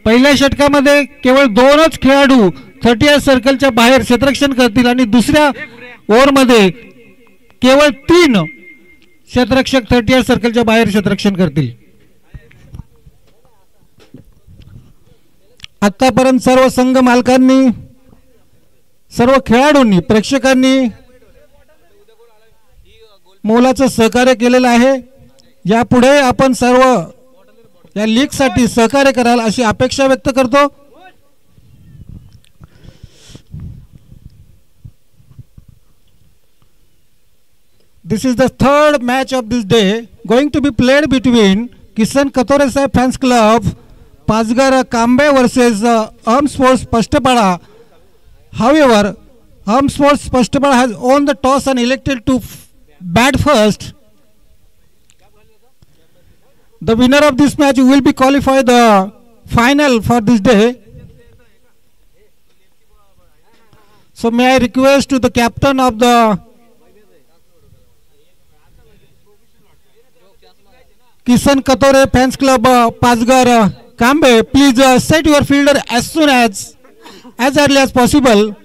पहिल्या षटकामध्ये केवळ 2च खेळाडू 30 सर्कलच्या बाहेर क्षेत्ररक्षण करतील आणि दुसऱ्या ओव्हरमध्ये केवळ 3 क्षेत्ररक्षक 30 सर्कलच्या बाहेर क्षेत्ररक्षण करतील. आतापर्यंत सर्व संघ मालकांनी, सर्व खेळाडूंनी, प्रेक्षकांनी मोलाचं सहकार्य केलेलं आहे. यापुढे आपण सर्व या लीग साठी सहकार्य कराल अशी अपेक्षा व्यक्त करतो. This is the third match of this day going to be played between Kisan Katore Sahib Fans Club Pazgar Kambe versus Aham Sports Pashtapada. However, Aham Sports Pashtapada has won the toss and elected to bat first. The winner of this match will be qualified the final for this day. So may I request to the captain of the Kisan Katore Fans Club Pazgar Kambe, please set your fielder as soon as early as possible.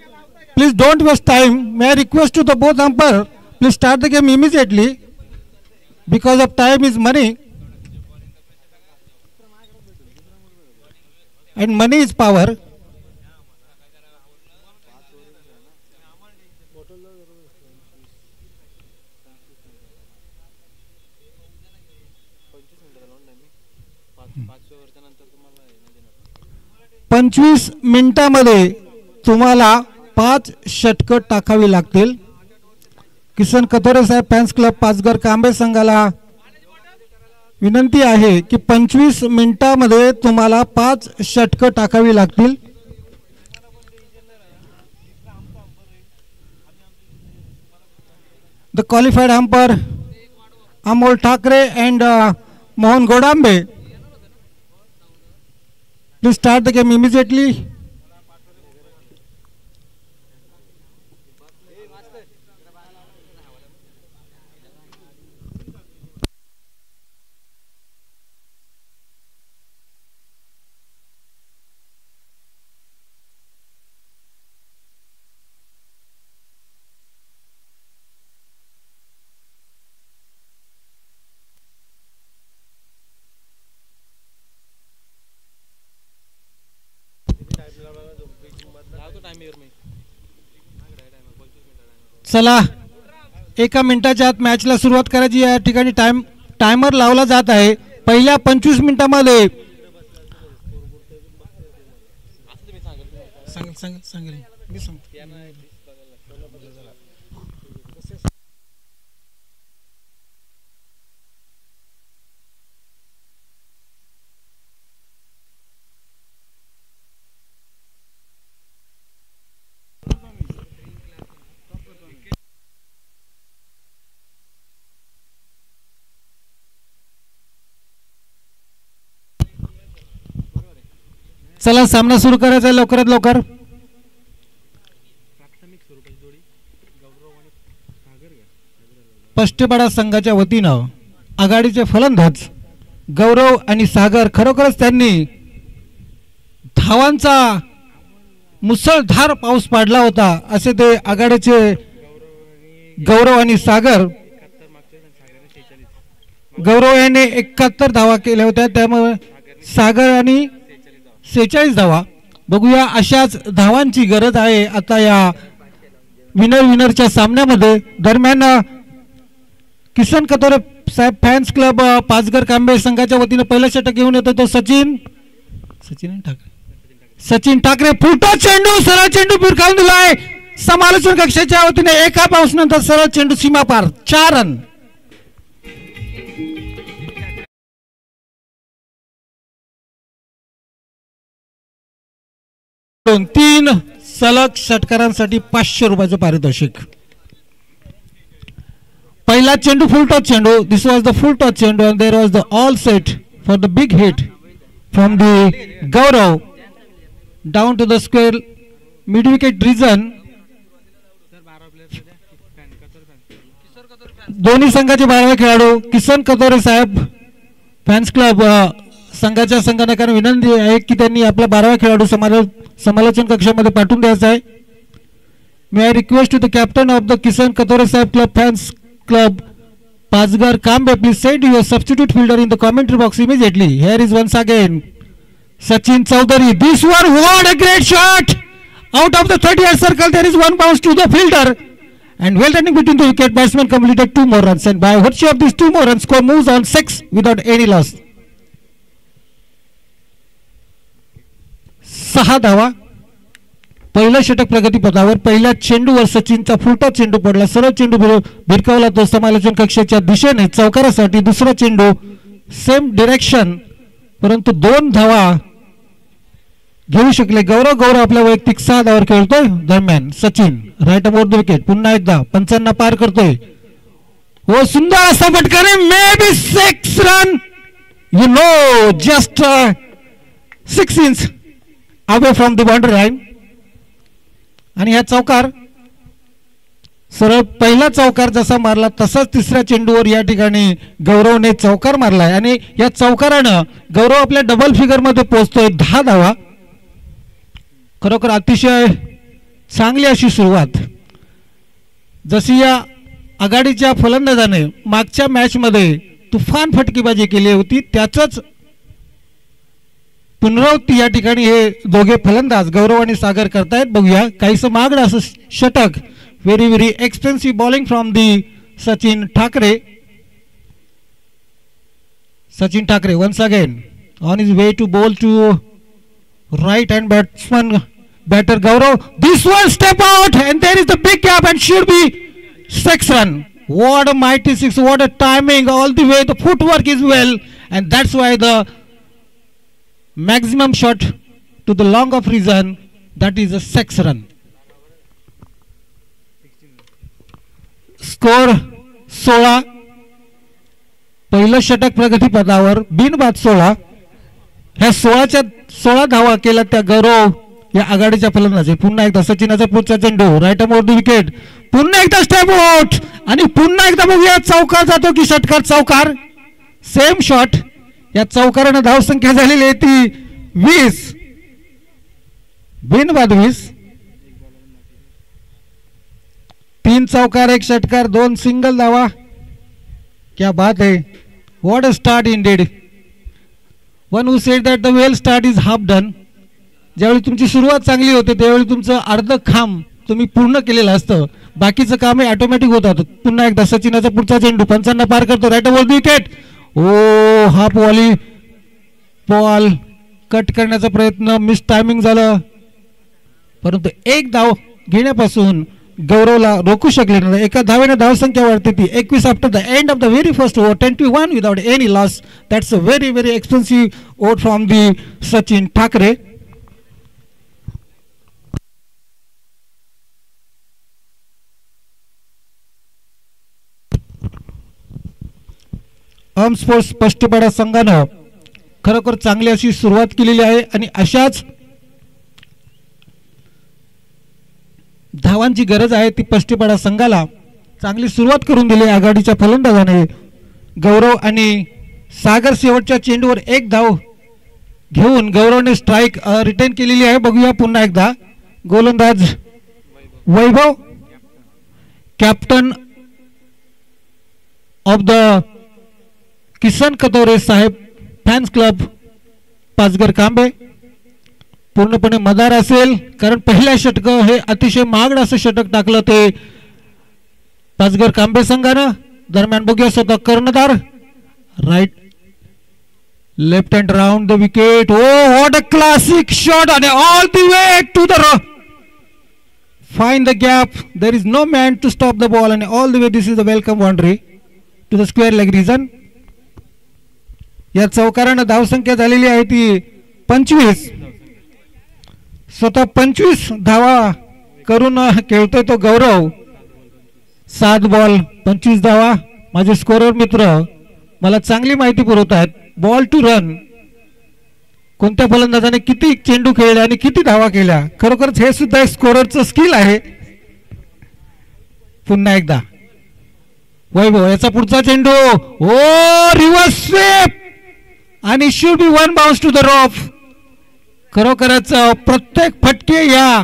Please don't waste time. May I request to the both umpire, please start the game immediately because of time is money and money is power. पंचवीस मिनिटांमध्ये तुम्हाला 5 षटकं टाकावी लागतील. किसन कथोरे साहेब fans club Pachghar Kambe संघाला विनंती आहे की 25 मिनिटांमध्ये तुम्हाला 5 षटकं टाकावी लागतील. The qualified umpire Amol Thakre and Mohan Godambe, please start the game immediately. चला, 1 मिनिटाच्या आत मॅचला सुरुवात करायची. या ठिकाणी टायमर लावला जात आहे. पहिल्या 25 मिनिटांमध्ये सांगेल मी सांगतो. चला, सामना सुरू करायचा आहे लवकरात लवकर. पष्टपाडा संघाच्या वतीनं आघाडीचे फलंदाज गौरव आणि सागर, खरोखरच त्यांनी धावांचा मुसळधार पाऊस पाडला होता असे ते आघाडीचे गौरव आणि सागर. गौरव याने 71 धावा केल्या होत्या, त्यामुळे सागर आणि 46 धावा. बघूया, अशाच धावांची गरज आहे आता या विनरच्या सामन्यामध्ये. दरम्यान किसन कथोरे साहेब फॅन्स क्लब पाचघर कांबे संघाच्या वतीने पहिला षटक घेऊन येतो तो सचिन ठाकरे. फुटा चेंडू, सरळ चेंडू फिरकावून दिलाय. समालोचन कक्षाच्या वतीने एका पाऊस नंतर सरळ चेंडू सीमा पार. 4 रन. तीन सलग षटकारांसाठी 500 रुपयाचं पारितोषिक. पहिला चेंडू फुल टॉस चेंडू. This was the full toss चेंडू and there was the all set for the big hit from the Gaurav down to the square mid wicket region. दोन्ही संघाचे 12 खेळाडू किसन कथोरे साहेब फॅन्स क्लब संघाच्या संगणकांना विनंती आहे की त्यांनी आपला 12वा खेळाडू समालोचन कक्षामध्ये पाठवून द्यायचा आहे. May I request to the captain of the Kisan Katore saheb club fans club Pazgar Kambe, please send your substitute fielder in the commentary box immediately. Here is once again Sachin Chaudhary. This one, what a great shot! Out of the 30-yard circle, there is one bounce to the fielder. And well running between the wicket, batsman completed 2 more runs. And by virtue of these 2 more runs, score moves on 6 without any loss. 6 धावा. पहिला षटक प्रगतीपथावर. पहिल्या चेंडूवर सचिनचा फुलटा चेंडू पडला. सरळ चेंडू भिरकावला तो समालोचन कक्षाच्या दिशेने चौकारासाठी. दुसरा चेंडू सेम डिरेक्शन, परंतु 2 धावा घेऊ शकले. गौरव आपल्या वैयक्तिक 6 धावावर खेळतोय. दरम्यान सचिन राईट अबोर्ड द विकेट. पुन्हा एकदा 55 पार करतोय. हो, सुंदर असा फटका. Maybe 6 run, you know, just 6 inch away from the boundary line. आणि हा चौकार सरळ पहिला चौकार जसा मारला तसाच तिसऱ्या चेंडूवर या ठिकाणी गौरवने चौकार मारलाय. आणि या चौकारानं गौरव आपल्या डबल फिगर मध्ये पोहोचतोय. 10 धावा. खरोखर अतिशय चांगली अशी सुरुवात. जशी या आघाडीच्या फलंदाजाने मागच्या मॅच मध्ये तुफान फटकेबाजी केली होती, त्याचंच पुनरावृत्ती या ठिकाणी हे दोघे फलंदाज गौरव आणि सागर करतायत. बघूया काहीसं महागडं असं षटक. Very very expensive bowling from the Sachin Thackeray. Sachin Thackeray once again on his way to bowl to right hand batter Gaurav. This one step out and there is the big gap and should be 6 run. What a mighty 6, what a timing all the way. The footwork is well and that's why the maximum shot to the long of reason, that is a 6 run. Score 16. पहिलं षटक प्रगतीपथावर बिनबाद 16. ह्या 16च्या 16 धावा केल्या त्या गौरव या आघाडीच्या फलंदाजी. पुन्हा एकदा सचिनाचा पुढचा चेंडू राईट अबोर्ड द विकेट. पुन्हा एकदा स्टेप आउट आणि पुन्हा एकदा बघूया चौकार जातो की षटकार. चौकार सेम शॉट. या चौकारानं धावसंख्या झालेली आहे ती 20. बिनबाद 20. 3 चौकार, 1 षटकार, 2 सिंगल धावा. क्या बात है. What a start Indeed. One who said that the well start is half done. ज्यावेळी तुमची सुरुवात चांगली होते त्यावेळी तुमचं अर्ध काम तुम्ही पूर्ण केलेलं असतं, बाकीचं काम हे ऑटोमॅटिक होतात. पुन्हा एकदा सचिनाचा पुढचा चेंडू 55 पार करतो. Right over the wicket. Oh, half volley ball cut करण्याचा प्रयत्न, मिस टायमिंग झालं, परंतु 1 धाव घेण्यापासून गौरवला रोखू शकले नाही. एका धावेने धावसंख्या वाढते ती 21 after the end of the very first over. 21 without any loss. That's a very very expensive over from the Sachin Thakre. Sports Pashtipada संघानं खरोखर चांगली अशी सुरुवात केलेली आहे आणि अशाच धावांची गरज आहे ती पष्टीपाडा संघाला. चांगली सुरुवात करून दिली आघाडीच्या फलंदाजाने. गौरव आणि सागर शेवटच्या चेंडूवर 1 धाव घेऊन गौरवने स्ट्राइक रिटेन केलेली आहे. बघूया पुन्हा एकदा गोलंदाज Vaibhav, captain of the Kisan Katore saheb fans club Pachghar Kambe. पूर्णपणे मदार असेल कारण पहिल्या षटक हे अतिशय महागड असं षटक टाकलं ते पाचघर कांबे संघानं. दरम्यान बघूया स्वतः कर्णधार right left hand round the wicket. Oh, what a classic shot आणि all the way to the find the gap. There is no man to stop the ball आणि all the way this is the welcome boundary to the square leg region. या चौकारानं धावसंख्या झालेली आहे ती 25. स्वतः 25 धावा करून खेळतोय तो गौरव. 7 बॉल 25 धावा. माझे स्कोरर मित्र मला चांगली माहिती पुरवतात. बॉल टू रन कोणत्या फलंदाजाने किती चेंडू खेळले आणि किती धावा केल्या. खरोखरच हे सुद्धा एक स्कोररचं स्किल आहे. पुन्हा एकदा वैभव, याचा पुढचा चेंडू. ओ, रिव्हर्स स्वीप आणि should be one bounce to the rough. खरोखरच प्रत्येक फटके या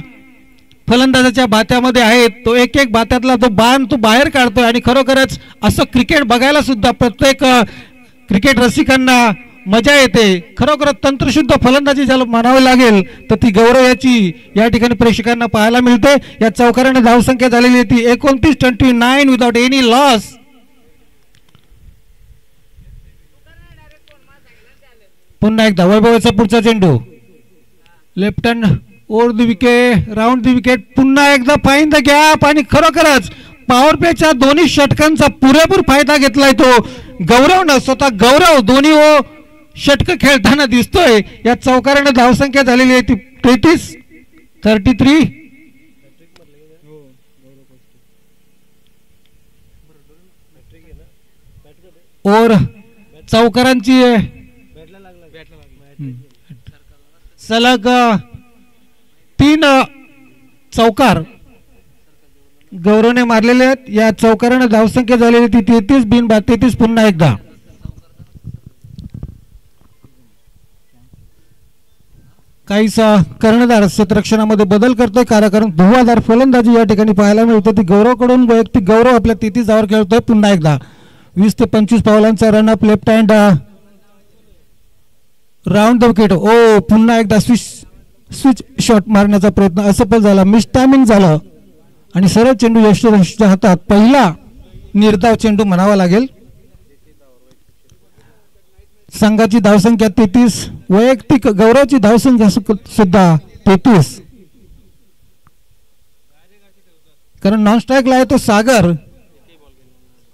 फलंदाजाच्या बात्यामध्ये आहेत. तो एक एक बात्यातला तो बाण तो बाहेर काढतोय आणि खरोखरच असं क्रिकेट बघायला सुद्धा प्रत्येक क्रिकेट रसिकांना मजा येते. खरोखर तंत्रशुद्ध फलंदाजी ज्याला म्हणावी लागेल तर ती गौरव याची या ठिकाणी प्रेक्षकांना पाहायला मिळते. या चौकाराने धावसंख्या झालेली आहे ती 29-29 विदाउट एनी लॉस. पुन्हा एकदा वैभवाचा पुढचा चेंडू left hand over the wicket round the wicket. पुन्हा एकदा फाईन द गॅप आणि खरोखरच पॉवर प्लेच्या दोन्ही षटकांचा पुरेपूर फायदा घेतलाय तो गौरवनं. स्वतः गौरव दोन्ही षटक खेळताना दिसतोय. या चौकाराने धावसंख्या झालेली आहे ती 33. ओव्हर चौकारांची सलग 3 चौकार गौरवने मारलेले आहेत. या चौकाराने धावसंख्या झालेली ती 33 बिनबाद 33. पुन्हा एकदा काहीसा कर्णधार क्षेत्ररक्षणामध्ये बदल करतोय कारण धुवाधार फलंदाजी या ठिकाणी पाहायला मिळते. ती गौरवकडून वैयक्तिक गौरव आपल्या 33 धावांवर खेळतोय. पुन्हा एकदा 20 ते 25 पावलांचा run up left hand round the wicket. पुन्हा एकदा स्विच शॉट मारण्याचा प्रयत्न असफल झाला. मिसटायमिंग झालं आणि सरळ चेंडू यशच्या हातात. पहिला निर्धाव चेंडू म्हणावा लागेल. संघाची धावसंख्या 33. वैयक्तिक गौरवची धावसंख्या सुद्धा 33. कारण नॉन स्ट्राईकला आहे तो सागर.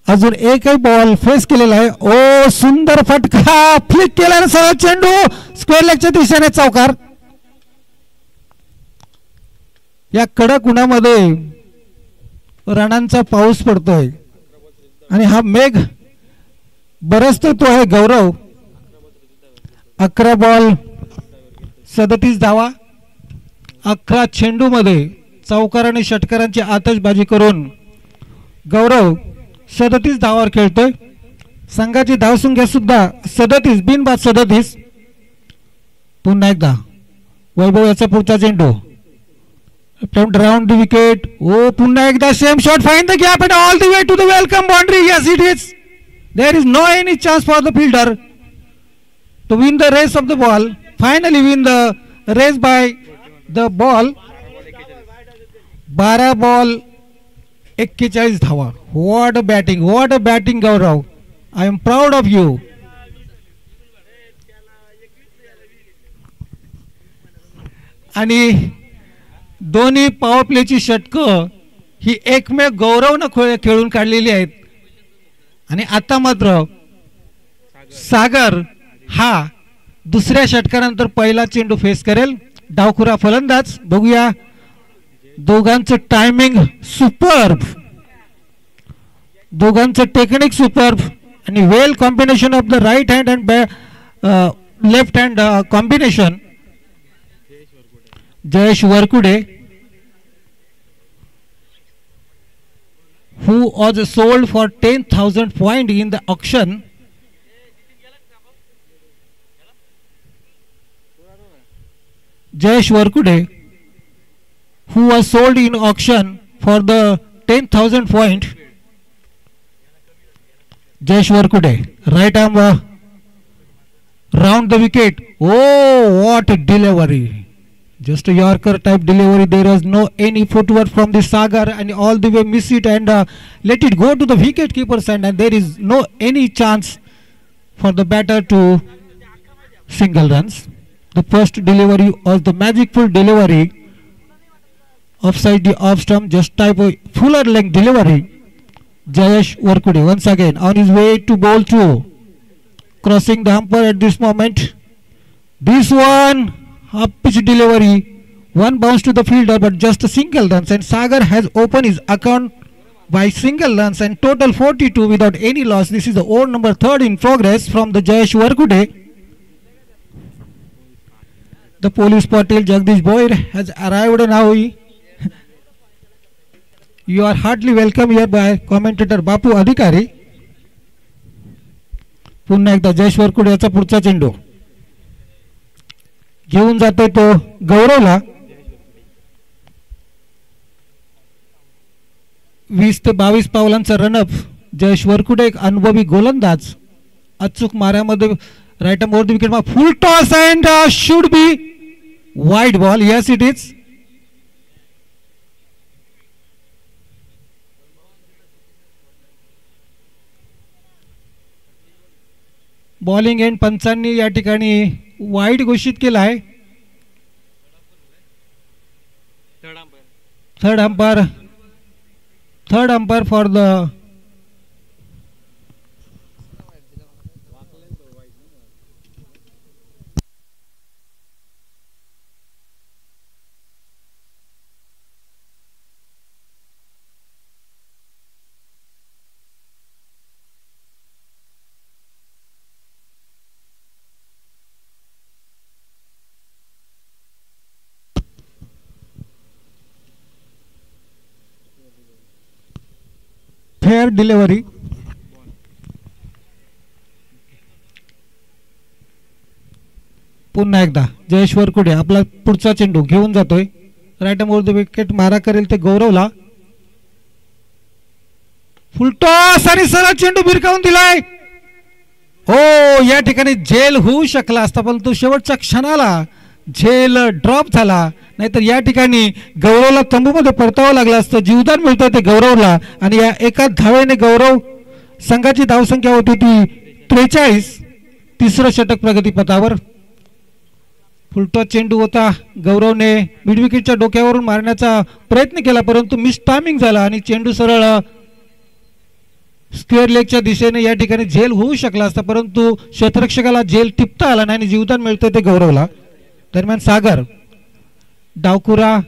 अजून एकही बॉल फेस केलेला आहे. सुंदर फटका फ्लिक केला सरळ चेंडू स्क्वेअर लेगच्या दिशेने चौकार. या कडक उन्हामध्ये रणांचा पाऊस पडतोय आणि हा मेघ बरसतो तो आहे गौरव. 11 बॉल 37 धावा 11 चेंडू मध्ये चौकार आणि षटकारांची आतषबाजी करून गौरव 37 धावावर खेळतोय. संघाची धावसंख्या सुद्धा 37 बिनबाद 37. पुन्हा एकदा वैभव याचा पुढचा चेंडू राउंड द विकेट. पुन्हा एकदा same shot find the gap and all the way to the welcome boundary. Yes it is. There is no any chance for the fielder to win the race of the ball. Finally win the race by the ball. 12 ball 41 धावा. What a batting Gaurav. I am proud of you. आणि दोन्ही power प्लेची षटक ही एकमेव गौरवनं खेळून काढलेली आहेत. आणि आता मात्र सागर हा दुसऱ्या षटकानंतर पहिला चेंडू फेस करेल. डावखुरा फलंदाज. बघूया दोघांचं टायमिंग सुपर्ब. दोघांचं टेक्निक सुपर्ब आणि well combination of the right hand and left hand combination. Jayesh Varkude who was sold for 10,000 points in the auction. Jayesh Warkude, who was sold in auction for the 10,000 point. Jayesh Warkude, right arm round the wicket. What a delivery! Just a Yorker type delivery. There was no any footwork from the Sagar and all the way miss it and let it go to the wicket keeper's hand, and there is no any chance for the batter to single runs. The first delivery was the magicful delivery offside the off stump, just type of fuller length delivery. Jayesh Warkude once again on his way to bowl 2, crossing the umpire at this moment. This one up pitch delivery, one bounce to the fielder but just a single runs, and Sagar has opened his account by single runs and total 42 without any loss. This is the over number 3rd in progress from the Jayesh Warkude. The police patil Jagdish Boyd has arrived now. You are heartily welcome here by commentator Bapu Adhikari. पुन्हा एकदा जयेश वरकुडे याचा पुढचा चेंडू घेऊन जातोय तो गौरवला. 20 ते 22 पावलांचा run up. Jayesh वरकुडे एक अनुभवी गोलंदाज. अचूक माऱ्यामध्ये right over the wicket. Full toss and should be wide ball. Yes it is. Bowling end पंचांनी या ठिकाणी वाईड घोषित केला आहे. Third umpire for the fair delivery. पुन्हा एकदा जयेश वरकुडे आपला पुढचा चेंडू घेऊन जातोय. Right over the wicket. मारा करेल ते गौरवला. फुल टॉस आणि सरळ चेंडू भिरकावून दिलाय. हो, या ठिकाणी झेल होऊ शकला असता परंतु शेवटच्या क्षणाला झेल ड्रॉप झाला. नाहीतर या ठिकाणी गौरवला तंबूमध्ये परतावं लागलं असतं. जीवदान मिळतं ते गौरवला. आणि या एका धावेने गौरव संघाची धावसंख्या होती ती 43. तिसरं षटक प्रगतीपथावर. फुलटॉस चेंडू होता. गौरवने मिड विकेटच्या डोक्यावरून मारण्याचा प्रयत्न केला परंतु मिस टायमिंग झाला आणि चेंडू सरळ स्क्वेअर लेगच्या दिशेने या ठिकाणी झेल होऊ शकला असता परंतु क्षेत्ररक्षकाला झेल टिपता आला नाही आणि जीवदान मिळतं ते गौरवला. दरम्यान सागर डावकुरा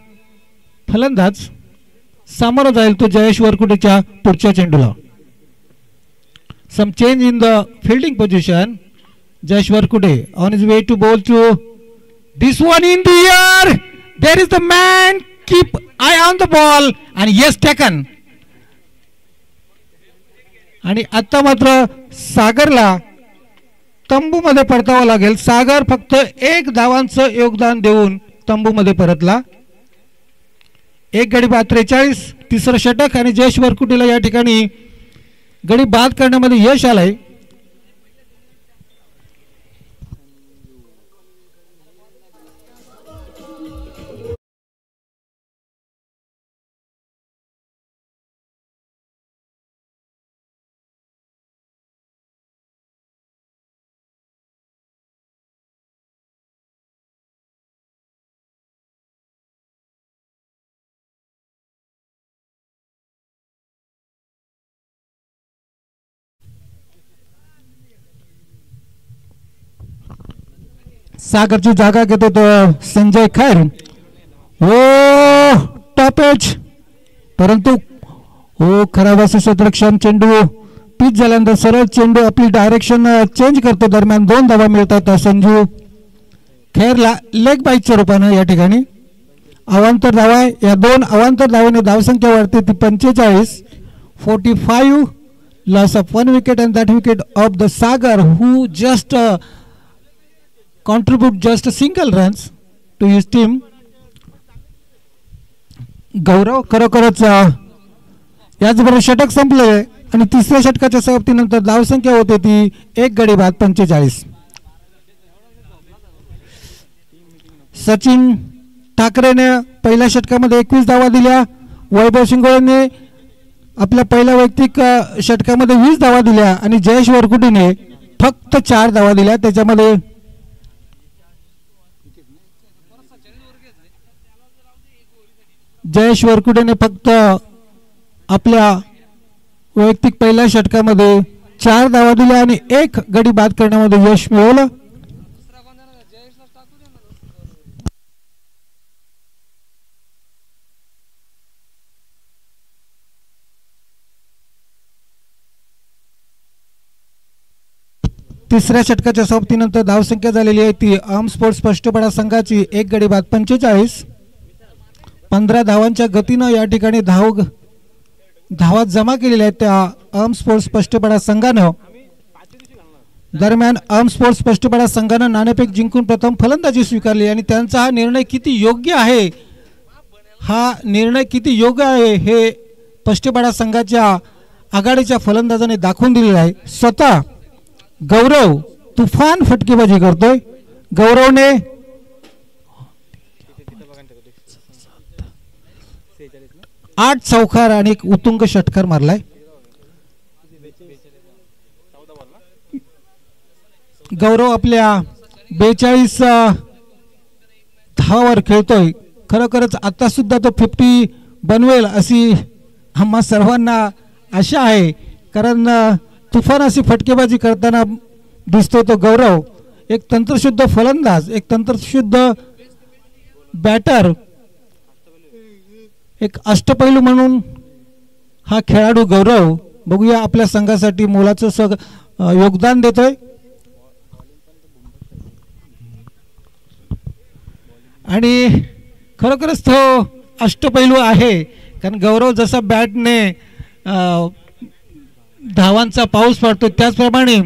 फलंदाज सामोरा जाईल तो जयेश वरकुडेच्या पुढच्या चेंडूला. Some change in the fielding position. Jayesh Varkude on his way to bowl to this one in the air. There is the man. Keep eye on the ball आणि येस टेकन. आणि आता मात्र सागरला तंबूमध्ये परतावं लागेल. सागर फक्त 1 धावांचं योगदान देऊन तंबूमध्ये परतला. 1 गडी बाद 43. तिसरं षटक आणि जयेश वरकुटेला या ठिकाणी गडी बाद करण्यामध्ये यश आलंय. सागरची जागा घेतो तो संजय खैर. हो, टॉप एज परंतु हो खराब असं क्षेत्ररक्षण. चेंडू पिच झाल्यानंतर सरळ चेंडू आपली डायरेक्शन चेंज करतो. दरम्यान 2 धावा मिळतात संजू खैरला लेग बाईकच्या रूपाने. या ठिकाणी अवांतर धावा. या 2 अवांतर धावेने धावसंख्या वाढते ती 45. 45. Loss of 1 wicket and that wicket of the Sagar who just contribute just a single runs to his team. गौरव खरोखरच याचबरोबर षटक संपले आणि तिसऱ्या षटकाच्या समाप्तीनंतर धावसंख्या होते ती 1 गडी बाद 45. सचिन ठाकरेने पहिल्या षटकामध्ये 21 धावा दिल्या. वैभव शिंगोळेने आपल्या पहिल्या वैयक्तिक षटकामध्ये 20 धावा दिल्या आणि जयेश वरकुटेने फक्त 4 धावा दिल्या. त्याच्यामध्ये जयेश वरकुटेने फक्त आपल्या वैयक्तिक पहिल्या षटकामध्ये 4 धावा दिल्या आणि 1 गडी बाद करण्यामध्ये यश मिळवलं. तिसऱ्या षटकाच्या समाप्तीनंतर धावसंख्या झालेली आहे ती आर्म स्पोर्ट्स स्पष्टपडा संघाची 1 गडी बाद 45. 15 धावांच्या गतीनं या ठिकाणी धावा जमा केलेल्या आहेत त्या आर्म स्पोर्ट्स स्पष्टपडा संघानं. दरम्यान स्पोर्ट्स पष्टपाडा संघानं नाणेफेक जिंकून प्रथम फलंदाजी स्वीकारली आणि त्यांचा हा निर्णय किती योग्य आहे, हा निर्णय किती योग्य आहे हे पष्टपाडा संघाच्या आघाडीच्या फलंदाजाने दाखवून दिलेलं आहे. स्वतः गौरव तुफान फटकेबाजी करतोय. गौरवने 8 चौकार आणि एक उत्तुंग षटकार मारलाय. गौरव आपल्या 42 धावावर खेळतोय. खरोखरच आता सुद्धा तो 50 बनवेल अशी आम्हा सर्वांना आशा आहे, कारण तुफान अशी फटकेबाजी करताना दिसतोय तो गौरव. एक तंत्रशुद्ध फलंदाज, एक तंत्रशुद्ध बॅटर, एक अष्टपैलू म्हणून हा खेळाडू गौरव बघूया आपल्या संघासाठी मोलाचं योगदान देतोय. आणि खरोखरच तो अष्टपैलू आहे, कारण गौरव जसा बॅटने धावांचा पाऊस पाडतो त्याचप्रमाणे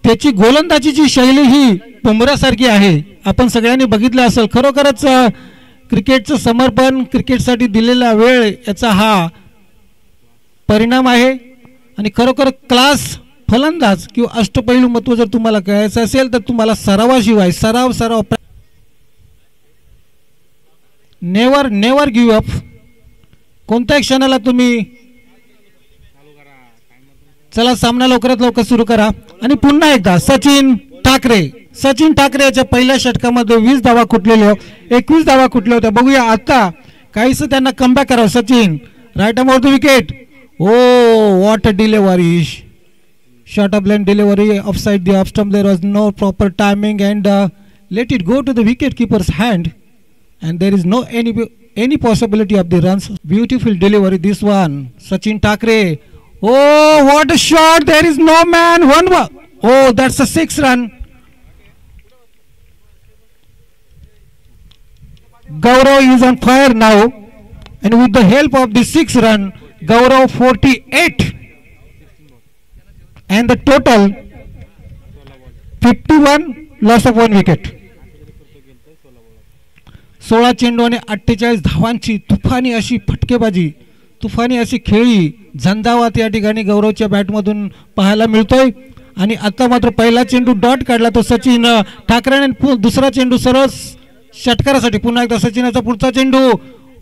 त्याची गोलंदाजीची शैली ही बुमरासारखी आहे. आपण सगळ्यांनी बघितलं असेल. खरोखरच क्रिकेटचं समर्पण, क्रिकेटसाठी दिलेला वेळ याचा हा परिणाम आहे. आणि खरोखर क्लास फलंदाज किंवा अष्टपैलू महत्त्व जर तुम्हाला कळायचं असेल तर तुम्हाला सरावाशिवाय सराव नेवर गिव्ह अप. कोणत्याही क्षणाला तुम्ही चला सामना लवकरात लवकर सुरू करा. आणि पुन्हा एकदा सचिन ठाकरे याच्या पहिल्या षटकामध्ये 20 धावा कुठलेल्या, 21 धावा कुठल्या होत्या. बघूया आता काहीच त्यांना कमबॅक करावं. Sachin right arm off the wicket. Oh what a delivery, short of line delivery offside the off stump. There was no proper timing and let it go to the wicket keeper's hand and there is no any possibility of the runs. Beautiful delivery this one, Sachin Thakre. Oh, what a shot, there is no man. Oh, that's a 6 run. Gaurav is on fire now, and with the help of the 6 run, Gaurav 48 and the total 51, loss of 1 wicket. 16 चेंडू आणि 48 धावांची तुफानी अशी फटकेबाजी, तुफानी अशी खेळी झंझावात या ठिकाणी गौरवच्या बॅटमधून पाहायला मिळतोय. आणि आता मात्र पहिला चेंडू डॉट काढला तो सचिन ठाकरेने. दुसरा चेंडू सरळ षटकारासाठी. पुन्हा एकदा सचिनाचा पुढचा चेंडू.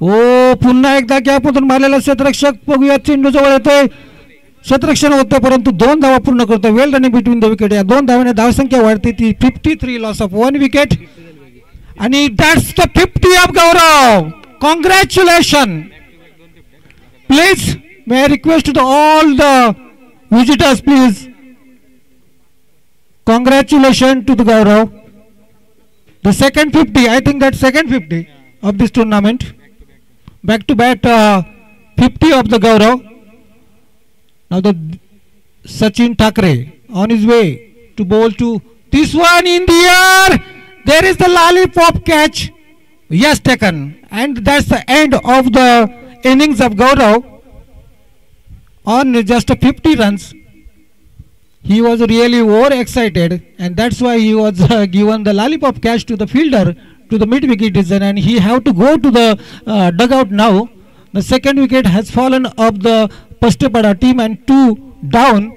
ओ पुन्हा एकदा गॅपमधून मारलेला क्षेत्ररक्षक. बघूया चेंडू जवळ येतोय, क्षेत्ररक्षण होतं परंतु 2 धावा पूर्ण करतो. Well running between the wicket. या 2 धावाने धावसंख्या वाढते ती 53, लॉस ऑफ 1 विकेट. आणि that's the 50 of Gaurav. Congratulations. Please, may I request to all the visitors, please. Congratulations to the Gaurav. The second 50, I think that's second 50 of this tournament. Back to back 50 of the Gaurav. Now the Sachin Thakre on his way to bowl to this one in the air. There is the lollipop catch. Yes, taken. And that's the end of the innings of Gaurav on just 50 runs. He was really overexcited, and that's why he was given the lollipop catch to the fielder to the mid wicket design, and he have to go to the dugout now. The second wicket has fallen of the Pashtapada team and 2 down,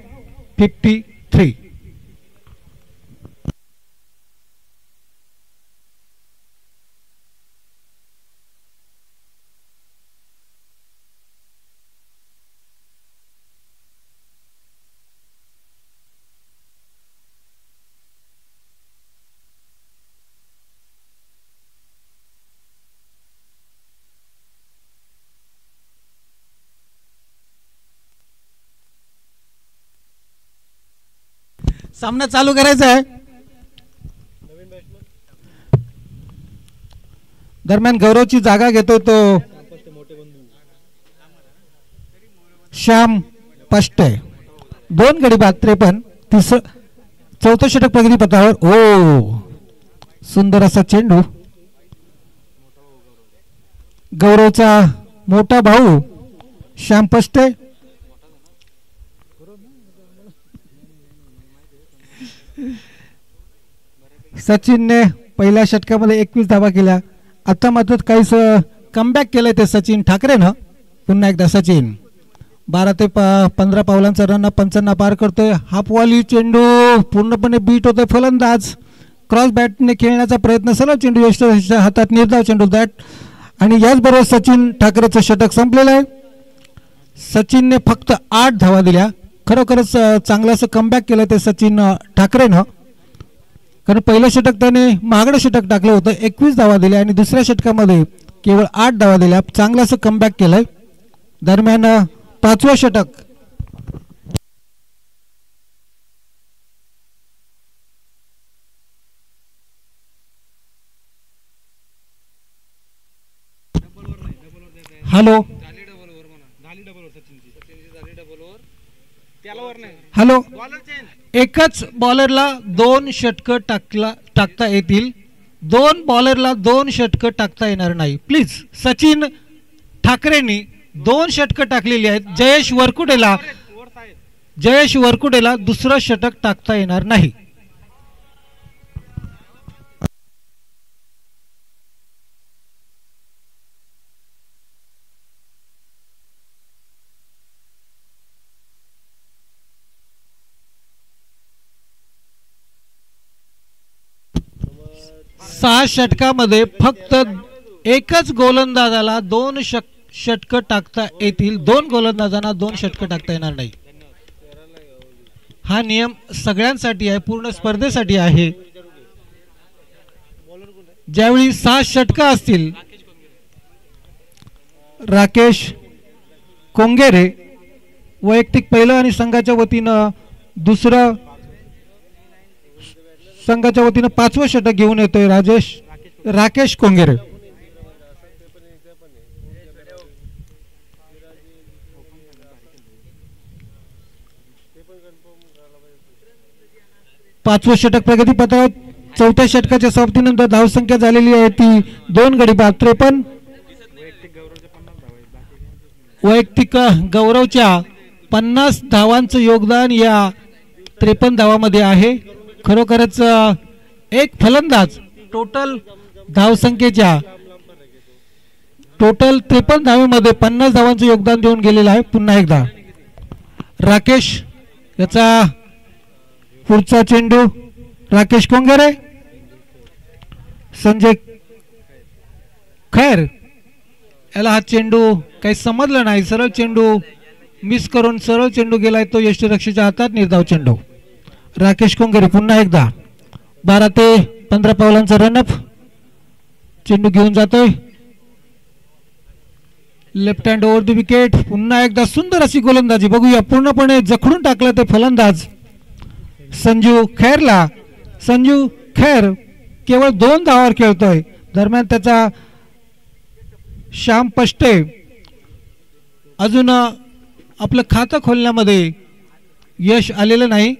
53. सामना चालू करायचा आहे. दरम्यान गौरवची जागा घेतो तो श्याम पष्टे. 2 गडी बाद 53. चौथं षटक प्रगती पथावर. ओ सुंदर असा चेंडू. गौरवचा मोठा भाऊ श्याम पष्टे सचिनने पहिल्या षटकामध्ये 21 धावा केल्या. आता मात्र काहीच कमबॅक केलंय ते सचिन ठाकरेनं. पुन्हा एकदा सचिन 12 ते 15 पावलांचा रन 55 पार करतोय. हाफवॉली चेंडू पूर्णपणे बीट होतोय. फलंदाज क्रॉस बॅटने खेळण्याचा प्रयत्न, सर्व चेंडू यशच्या हातात, निर्धाव चेंडू बॅट. आणि याचबरोबर सचिन ठाकरेचं षटक संपलेलं आहे. सचिनने फक्त 8 धावा दिल्या. खरोखरच चांगलं असं कमबॅक केलं ते सचिन ठाकरेनं. कारण पहिलं षटक त्याने महागडं षटक टाकलं होतं, 21 धावा दिल्या आणि दुसऱ्या षटकामध्ये केवळ 8 धावा दिल्या. चांगलं असं कमबॅक केलंय. दरम्यान 5वं षटक हॅलो हॅलो एकच बॉलरला 2 षटकं टाकता येतील. 2 बॉलरला 2 षटकं टाकता येणार नाही. प्लीज. सचिन ठाकरेंनी 2 षटकं टाकलेली आहेत. जयेश वरकुडेला दुसरं षटक टाकता येणार नाही. सहा षटकामध्ये फक्त एकच गोलंदाजाला 2 षटकं टाकता येतील. 2 गोलंदाजांना 2 षटकं टाकता येणार नाही. हा नियम सगळ्यांसाठी आहे, पूर्ण स्पर्धेसाठी आहे. ज्यावेळी 6 षटकं असतील, राकेश कोंगेरे वैयक्तिक पहिलं आणि संघाच्या वतीनं दुसरं, संघाच्या वतीनं 5वं षटक घेऊन येतोय राकेश कोंगेरे. पाचवं षटक प्रगतीपथावर. 4थ्या षटकाच्या समाप्तीनंतर धावसंख्या झालेली आहे ती 2 गडी बाद 53. वैयक्तिक गौरवच्या 50 धावांचं योगदान या 53 धावांमध्ये आहे. खरोखरच एक फलंदाज टोटल धावसंख्येच्या 53 धावेमध्ये 50 धावांचं योगदान देऊन गेलेलं आहे. पुन्हा एकदा राकेश, याचा पुढचा चेंडू राकेश कोंगेरे, संजय खैर याला हा चेंडू काही समजलं नाही. सरळ चेंडू मिस करून सरळ चेंडू गेलाय तो यष्टिरक्षकाच्या हातात. निर्धाव चेंडू. राकेश कोंगेरे पुन्हा एकदा 12 ते 15 पावलांचा रनअप. चेंडू घेऊन जातोय left hand over the wicket. पुन्हा एकदा सुंदर अशी गोलंदाजी बघूया. पूर्णपणे जखडून टाकलं ते फलंदाज संजू खैरला. संजू खैर केवळ 2 धावावर खेळतोय. दरम्यान त्याचा श्याम पष्टे अजून आपलं खातं खोलण्यामध्ये यश आलेलं नाही.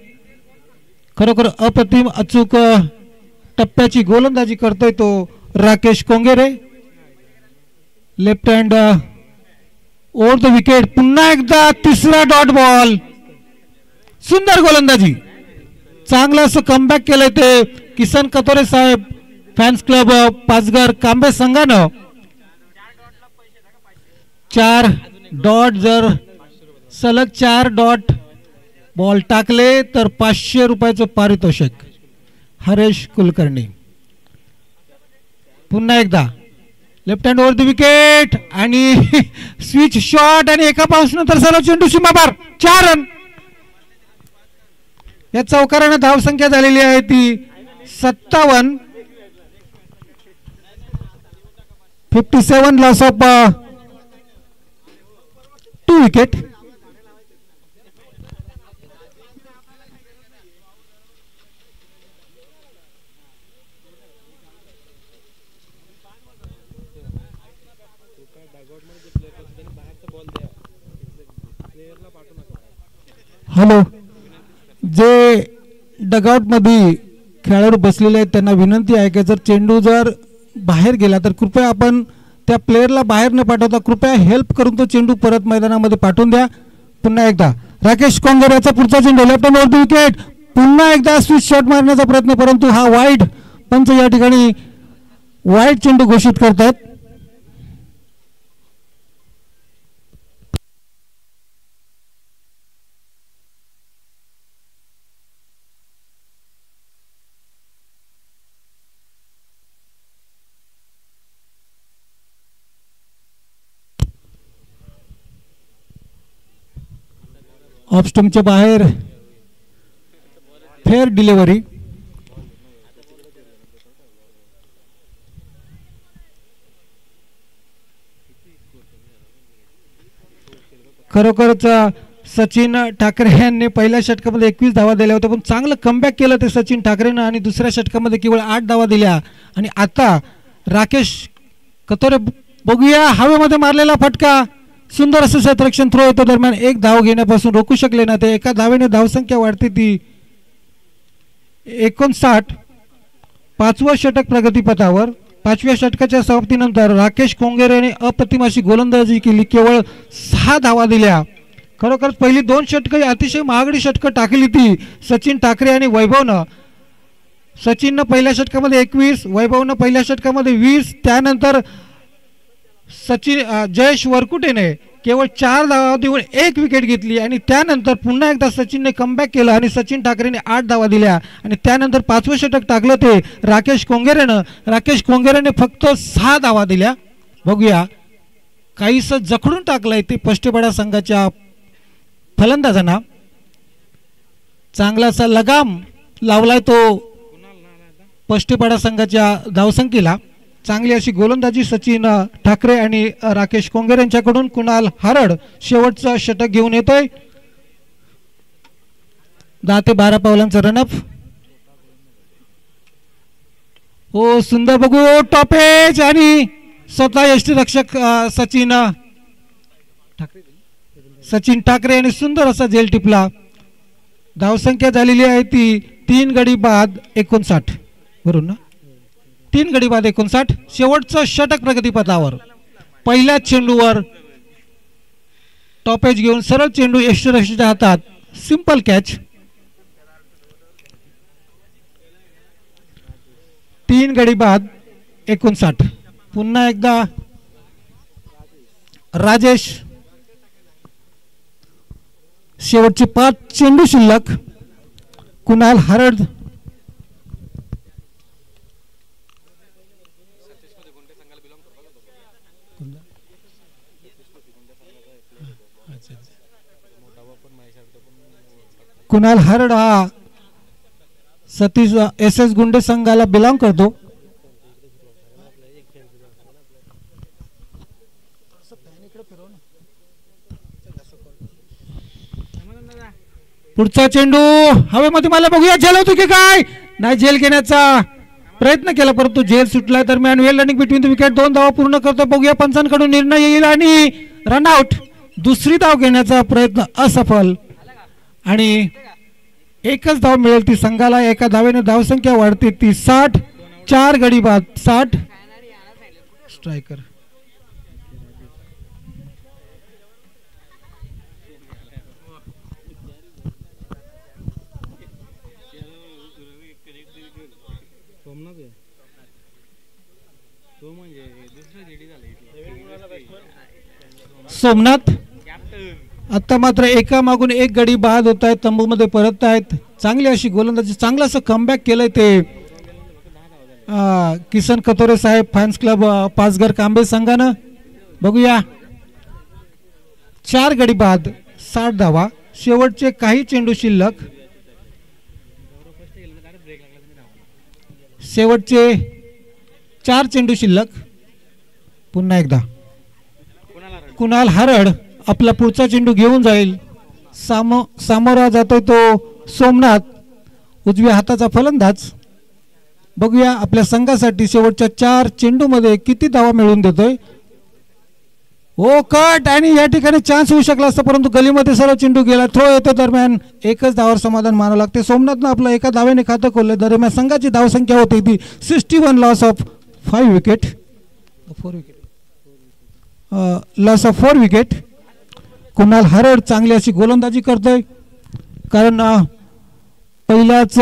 खरोखर अप्रतिम अचूक टप्प्याची गोलंदाजी करतोय तो Rakesh Kongere. Left hand over the wicket. पुन्हा एकदा तिसरा डॉट बॉल. सुंदर गोलंदाजी. चांगलं असं कमबॅक केलंय ते किसन कतोरे साहेब फॅन्स क्लब पाचघर कांबे संघानं. 4 डॉट, जर सलग 4 डॉट बॉल टाकले तर 500 रुपयाचं पारितोषिक. हरेश कुलकर्णी. पुन्हा एकदा left hand over the wicket आणि स्विच शॉट आणि एका बाउन्स नंतर सरळ चेंडू सीमापार. 4 रन. या चौकारानं धावसंख्या झालेली आहे ती 57. 57 loss of 2 wicket. Hello, J dugout मध्ये खेळाडू बसलेले आहेत त्यांना विनंती आहे की जर चेंडू जर बाहेर गेला तर कृपया आपण त्या प्लेयरला बाहेर न पाठवता कृपया हेल्प करून तो चेंडू परत मैदानामध्ये पाठवून द्या. पुन्हा एकदा राकेश कोंगेरेचा पुढचा चेंडू left hand over the wicket. पुन्हा एकदा स्विच शॉट मारण्याचा प्रयत्न परंतु हा वाईड पंच या ठिकाणी वाईट चेंडू घोषित करतात। ऑफ स्टंपच्या बाहेर फेअर डिलिव्हरी। खरोखरच सचिन ठाकरे यांनी पहिल्या षटकामध्ये 21 धावा दिल्या होत्या, पण चांगलं कमबॅक केलं ते सचिन ठाकरेनं आणि दुसऱ्या षटकामध्ये केवळ 8 धावा दिल्या। आणि आता राकेश कतोरे बघूया हवेमध्ये मारलेला फटका, सुंदर असं क्षेत्ररक्षण थ्रो येतो, दरम्यान एक धाव घेण्यापासून रोखू शकले ना ते। एका धावेने धावसंख्या वाढते ती 59। पाचवं षटक प्रगतीपथावर। पाचव्या षटकाच्या समाप्तीनंतर राकेश कोंगेरेने अप्रतिम अशी गोलंदाजी केली, केवळ 6 धावा दिल्या। खरोखर पहिली 2 षटकं अतिशय महागडी षटकं टाकली ती सचिन ठाकरे आणि वैभवनं। सचिननं पहिल्या षटकामध्ये 21, वैभवनं पहिल्या षटकामध्ये 20, त्यानंतर जयेश वरकुटेने केवळ 4 धावा देऊन 1 विकेट घेतली आणि त्यानंतर पुन्हा एकदा सचिनने कमबॅक केलं आणि सचिन ठाकरेने 8 धावा दिल्या आणि त्यानंतर 5वं षटक टाकलं ते राकेश कोंगेरेनं। राकेश कोंगेरेने फक्त 6 धावा दिल्या। बघूया काहीसं जखडून टाकलंय ते पष्टेपाडा संघाच्या फलंदाजांना, चांगलासा लगाम लावलाय तो पष्टेपाडा संघाच्या धावसंख्येला। चांगली अशी गोलंदाजी सचिन ठाकरे आणि राकेश कोंगेरे यांच्याकडून। कुणाल हरड शेवटचं षटक घेऊन येतोय, 10 ते 12 पावलांचा रनअप। हो सुंदर बघू टॉपेज आणि स्वतः यष्टीरक्षक सचिन ठाकरे यांनी सुंदर असा झेल टिपला। धावसंख्या झालेली आहे ती 3 गडी बाद 59 बरोबर ना, 3 गडी बाद 59। शेवटचं षटक प्रगतीपथावर। पहिल्या चेंडूवर टॉपेज घेऊन सरळ चेंडू यष्टीरक्षकाच्या हातात, सिंपल कॅच। 3 गडी बाद 59। पुन्हा एकदा राजेश, शेवटचे 5 चेंडू शिल्लक। कुणाल हरड कुणाल हरड हा सतीश SS गुंडे संघाला बिलॉंग करतो। पुढचा चेंडू हवेमध्ये मला बघूया झेल होती की काय, नाही झेल घेण्याचा प्रयत्न केला परंतु झेल सुटला। दरम्यान well running between the wicket 2 धावा पूर्ण करतो। बघूया पंचांकडून निर्णय येईल आणि रनआउट। दुसरी धाव घेण्याचा प्रयत्न असफल आणि एकच धाव मिळेल ती संघाला। एका धावेने धावसंख्या वाढते ती 60। 4 गडी बाद 60। स्ट्रायकर सोमनाथ आता मात्र एका मागून एक गडी बाद होत आहेत, तंबूमध्ये परत आहेत। चांगली अशी गोलंदाजी, चांगलं असं कमबॅक केलंय ते किसन कतोरे साहेब फॅन्स क्लब पाचघर कांबे संघानं। बघूया 4 गडी बाद 60 धावा। शेवटचे काही चेंडू शिल्लक। शेवटचे 4 चेंडू शिल्लक। पुन्हा एकदा कुणाल हरड आपला पुढचा चेंडू घेऊन जाईल। सामोरा जातोय तो सोमनाथ, उजव्या हाताचा फलंदाज। बघूया आपल्या संघासाठी शेवटच्या 4 चेंडू मध्ये किती धावा मिळवून देतोय। ओ कट आणि या ठिकाणी चान्स होऊ शकला असता परंतु गलीमध्ये सर्व चेंडू गेला। थ्रो येतो, दरम्यान एकच धावावर समाधान मानावं लागते। सोमनाथनं आपलं एका धावेने खातं खोललं। दरम्यान संघाची धावसंख्या होती ती 61, लॉस ऑफ 4 विकेट। कुणाल हरड चांगली अशी गोलंदाजी करतोय, कारण पहिल्याच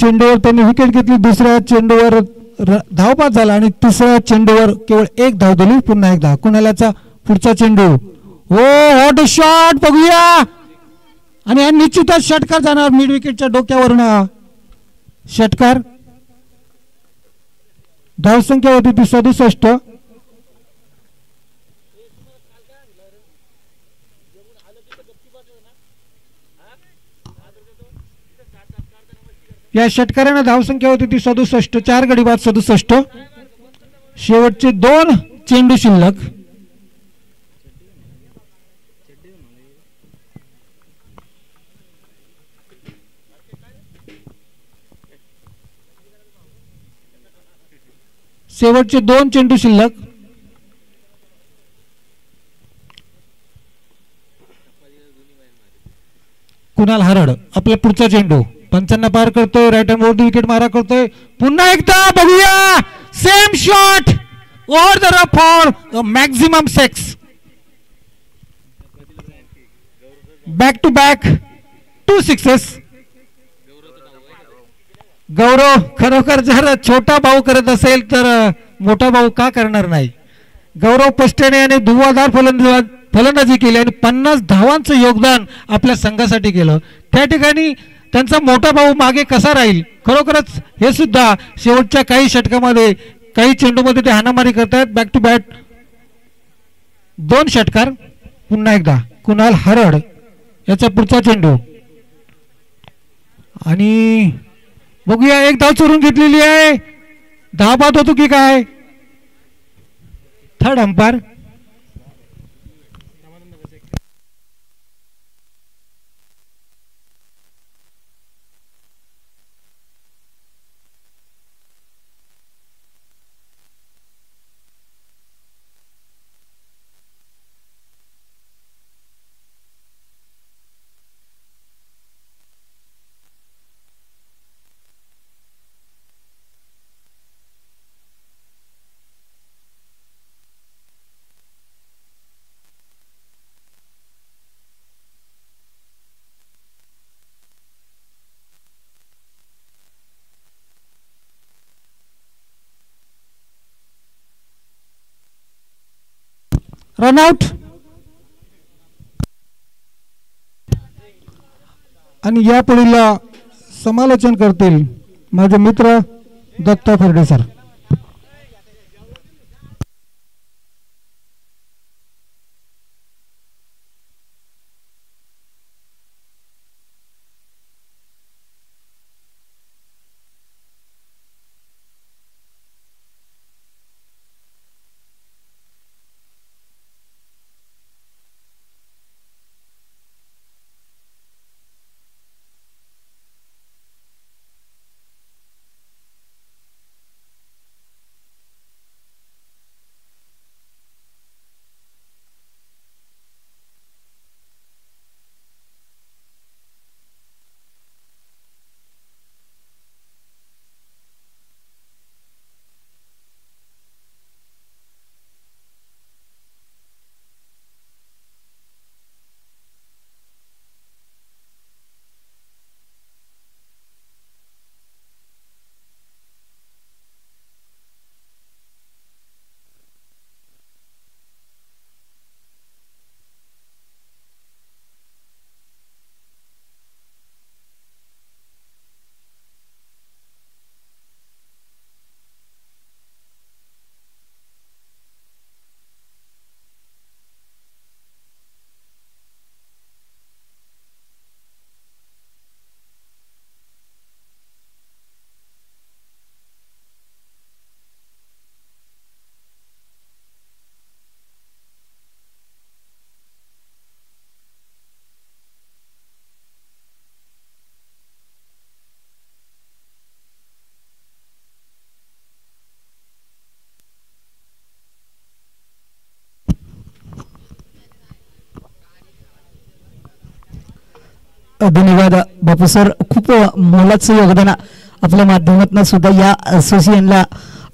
चेंडूवर त्यांनी विकेट घेतली, दुसऱ्या चेंडूवर धावपास झाला आणि तिसऱ्या चेंडूवर केवळ एक धाव दिली. पुन्हा एकदा कुणालाचा पुढचा चेंडू. ओ व्हॉट अ शॉट बघूया आणि निश्चितच षटकार जाणार मिड विकेटच्या डोक्यावरून. षटकार. धावसंख्या होती ती 67. या षटकाराने धावसंख्या होती ती 67. 4 गडी बाद 67. शेवटचे 2 चेंडू शिल्लक. शेवटचे 2 चेंडू शिल्लक. कुणाल हरड आपला पुढचा चेंडू. पंचांना पार करतोय, राईट हँड वरती विकेट मारा करतोय. पुन्हा एकदा बघूया same shot over the rough for maximum 6. Back to back 2 sixes. Gaurav खरोखर जर छोटा भाऊ करत असेल तर मोठा भाऊ का करणार नाही. गौरव पष्टेने आणि धुव्वाधार फलंदाजी केली आणि 50 धावांचं योगदान आपल्या संघासाठी केलं. त्या ठिकाणी त्यांचा मोठा भाऊ मागे कसा राहील. खरोखरच हे सुद्धा शेवटच्या काही षटकामध्ये काही चेंडूमध्ये ते हाणामारी करतात. बॅक टू बॅक 2 षटकार. पुन्हा एकदा कुणाल हरड याचा पुढचा चेंडू आणि बघूया एक धाव चोरून घेतलेली आहे. धाव बाद होतो की काय. Third umpire. रनआउट. आणि या पुढील समालोचन करतील माझे मित्र दत्ता फरडे सर. धन्यवाद बापू सर. खूप मोलाचं योगदान आपल्या माध्यमातून सुद्धा या असोसिएशनला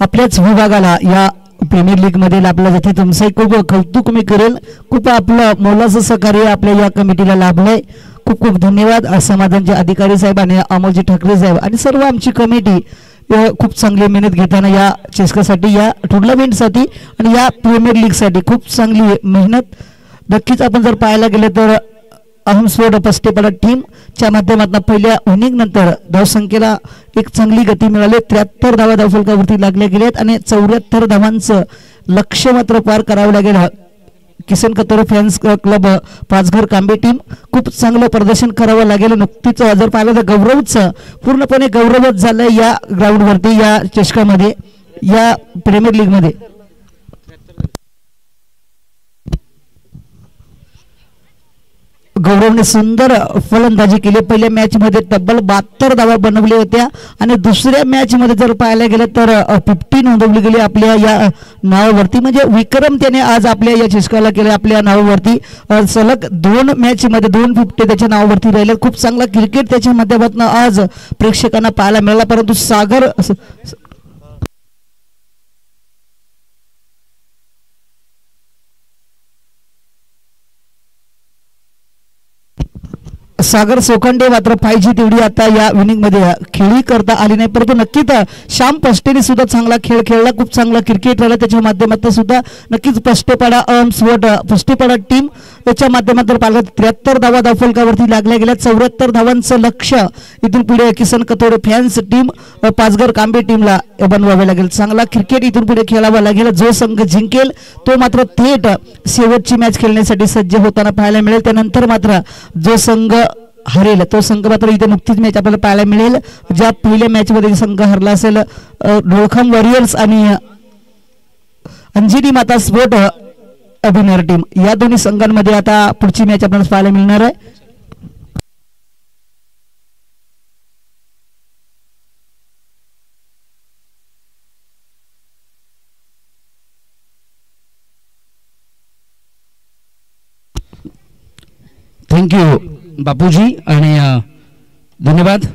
आपल्याच विभागाला या प्रीमियर लीग मध्ये लाभला जाते. तुमचं खूप कौतुक मी करेल. खूप आपलं मोलाचं सहकार्य आपल्या या कमिटीला लाभलंय. खूप खूप धन्यवाद समाधानचे अधिकारी साहेब आणि अमोलजी ठाकरे साहेब आणि सर्व आमची कमिटी खूप चांगली मेहनत घेताना या चषकासाठी, या टुर्नामेंटसाठी आणि या प्रीमियर लीगसाठी खूप चांगली मेहनत. नक्कीच आपण जर पाहायला गेलं तर अहम स्पोर्ट पस्टेपाडा टीमच्या माध्यमातून पहिल्या इनिंग नंतर धावसंख्येला एक चांगली गती मिळाली. 73 धावा धावफलकावरती लागल्या गेल्यात आणि 74 धावांचं लक्ष्य मात्र पार करावं लागेल. किसन Katore fans club Pachghar Kambe team खूप चांगलं प्रदर्शन करावं लागेल. नुकतीच जर पाहिलं तर गौरवच पूर्णपणे गौरवच झालंय या ग्राउंडवरती, या चषकामध्ये, या प्रीमियर लीगमध्ये. गौरवने सुंदर फलंदाजी केली. पहिल्या मॅच मध्ये तब्बल 72 धावा बनवल्या होत्या आणि दुसऱ्या मॅच मध्ये जर पाहायला गेलं तर 50 नोंदवली गेली आपल्या या नावावरती. म्हणजे विक्रम त्याने आज आपल्या या चषकाला केले आपल्या नावावरती. सलग 2 मॅच मध्ये 2 50 त्याच्या नावावरती राहिले. खूप चांगला क्रिकेट त्याच्या माध्यमातून आज प्रेक्षकांना पाहायला मिळाला. परंतु सागर सोखंडे मात्र पाहिजे तेवढी आता या विनिंग मध्ये खेळी करता आली नाही. परंतु नक्कीच श्याम पष्टेने सुद्धा चांगला खेळ खेळला, खूप चांगला क्रिकेट राहिला त्याच्या माध्यमातून सुद्धा. नक्कीच पष्टेपाडा पष्टेपाडा टीम त्याच्या माध्यमातून पाहिलं 73 धावा धावफलकावरती लागल्या गेल्या. 74 धावांचं लक्ष्य इथून पुढे किसन कतोरे फॅन्स टीम पाचघर कांबे टीमला बनवावे लागेल. चांगला क्रिकेट इथून पुढे खेळावा लागेल. जो संघ जिंकेल तो मात्र थेट शेवटची मॅच खेळण्यासाठी सज्ज होताना पाहायला मिळेल. त्यानंतर मात्र जो संघ हरेल तो संघ मात्र इथे नुकतीच मॅच आपल्याला पाहायला मिळेल. ज्या पहिल्या मॅच मध्ये संघ हरला असेल डोळखम वॉरियर्स आणि अंजिनी माता स्पोर्ट अभिनर टीम, या दोन्ही संघांमध्ये आता पुढची मॅच आपल्याला पाहायला मिळणार आहे. थँक्यू बापूजी आणि धन्यवाद.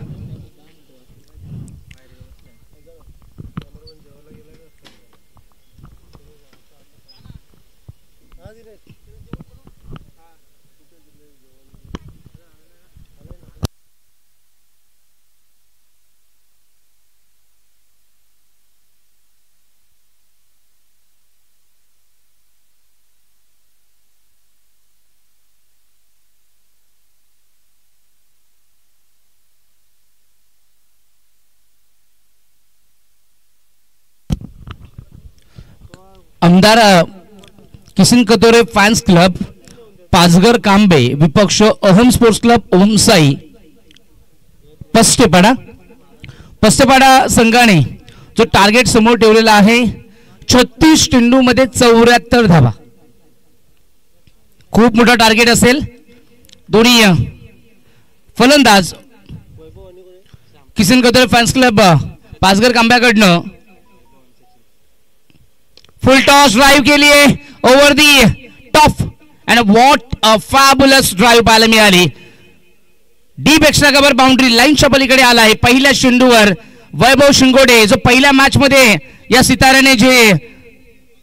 आमदार किसन कतोरे फॅन्स क्लब पाचघर कांबे विपक्ष अहम स्पोर्ट्स क्लब ओमसाई पस्टेपाडा संघाने जो टार्गेट समोर ठेवलेला आहे 36 चेंडूमध्ये 74 धावा, खूप मोठा टार्गेट असेल. दोन्ही फलंदाज किसन कतोरे फॅन्स क्लब पाचघर कांब्याकडनं फुल टॉस ड्राइव के लिए over the top end what a fabulous drive पाहायला मिळाली. डीप एक्स्ट्रा कव्हर बाउंड्री लाईनच्या पलीकडे आला आहे. पहिल्या चेंडूवर वैभव शिंगोडे जो पहिल्या मॅच मध्ये या सिताऱ्याने जे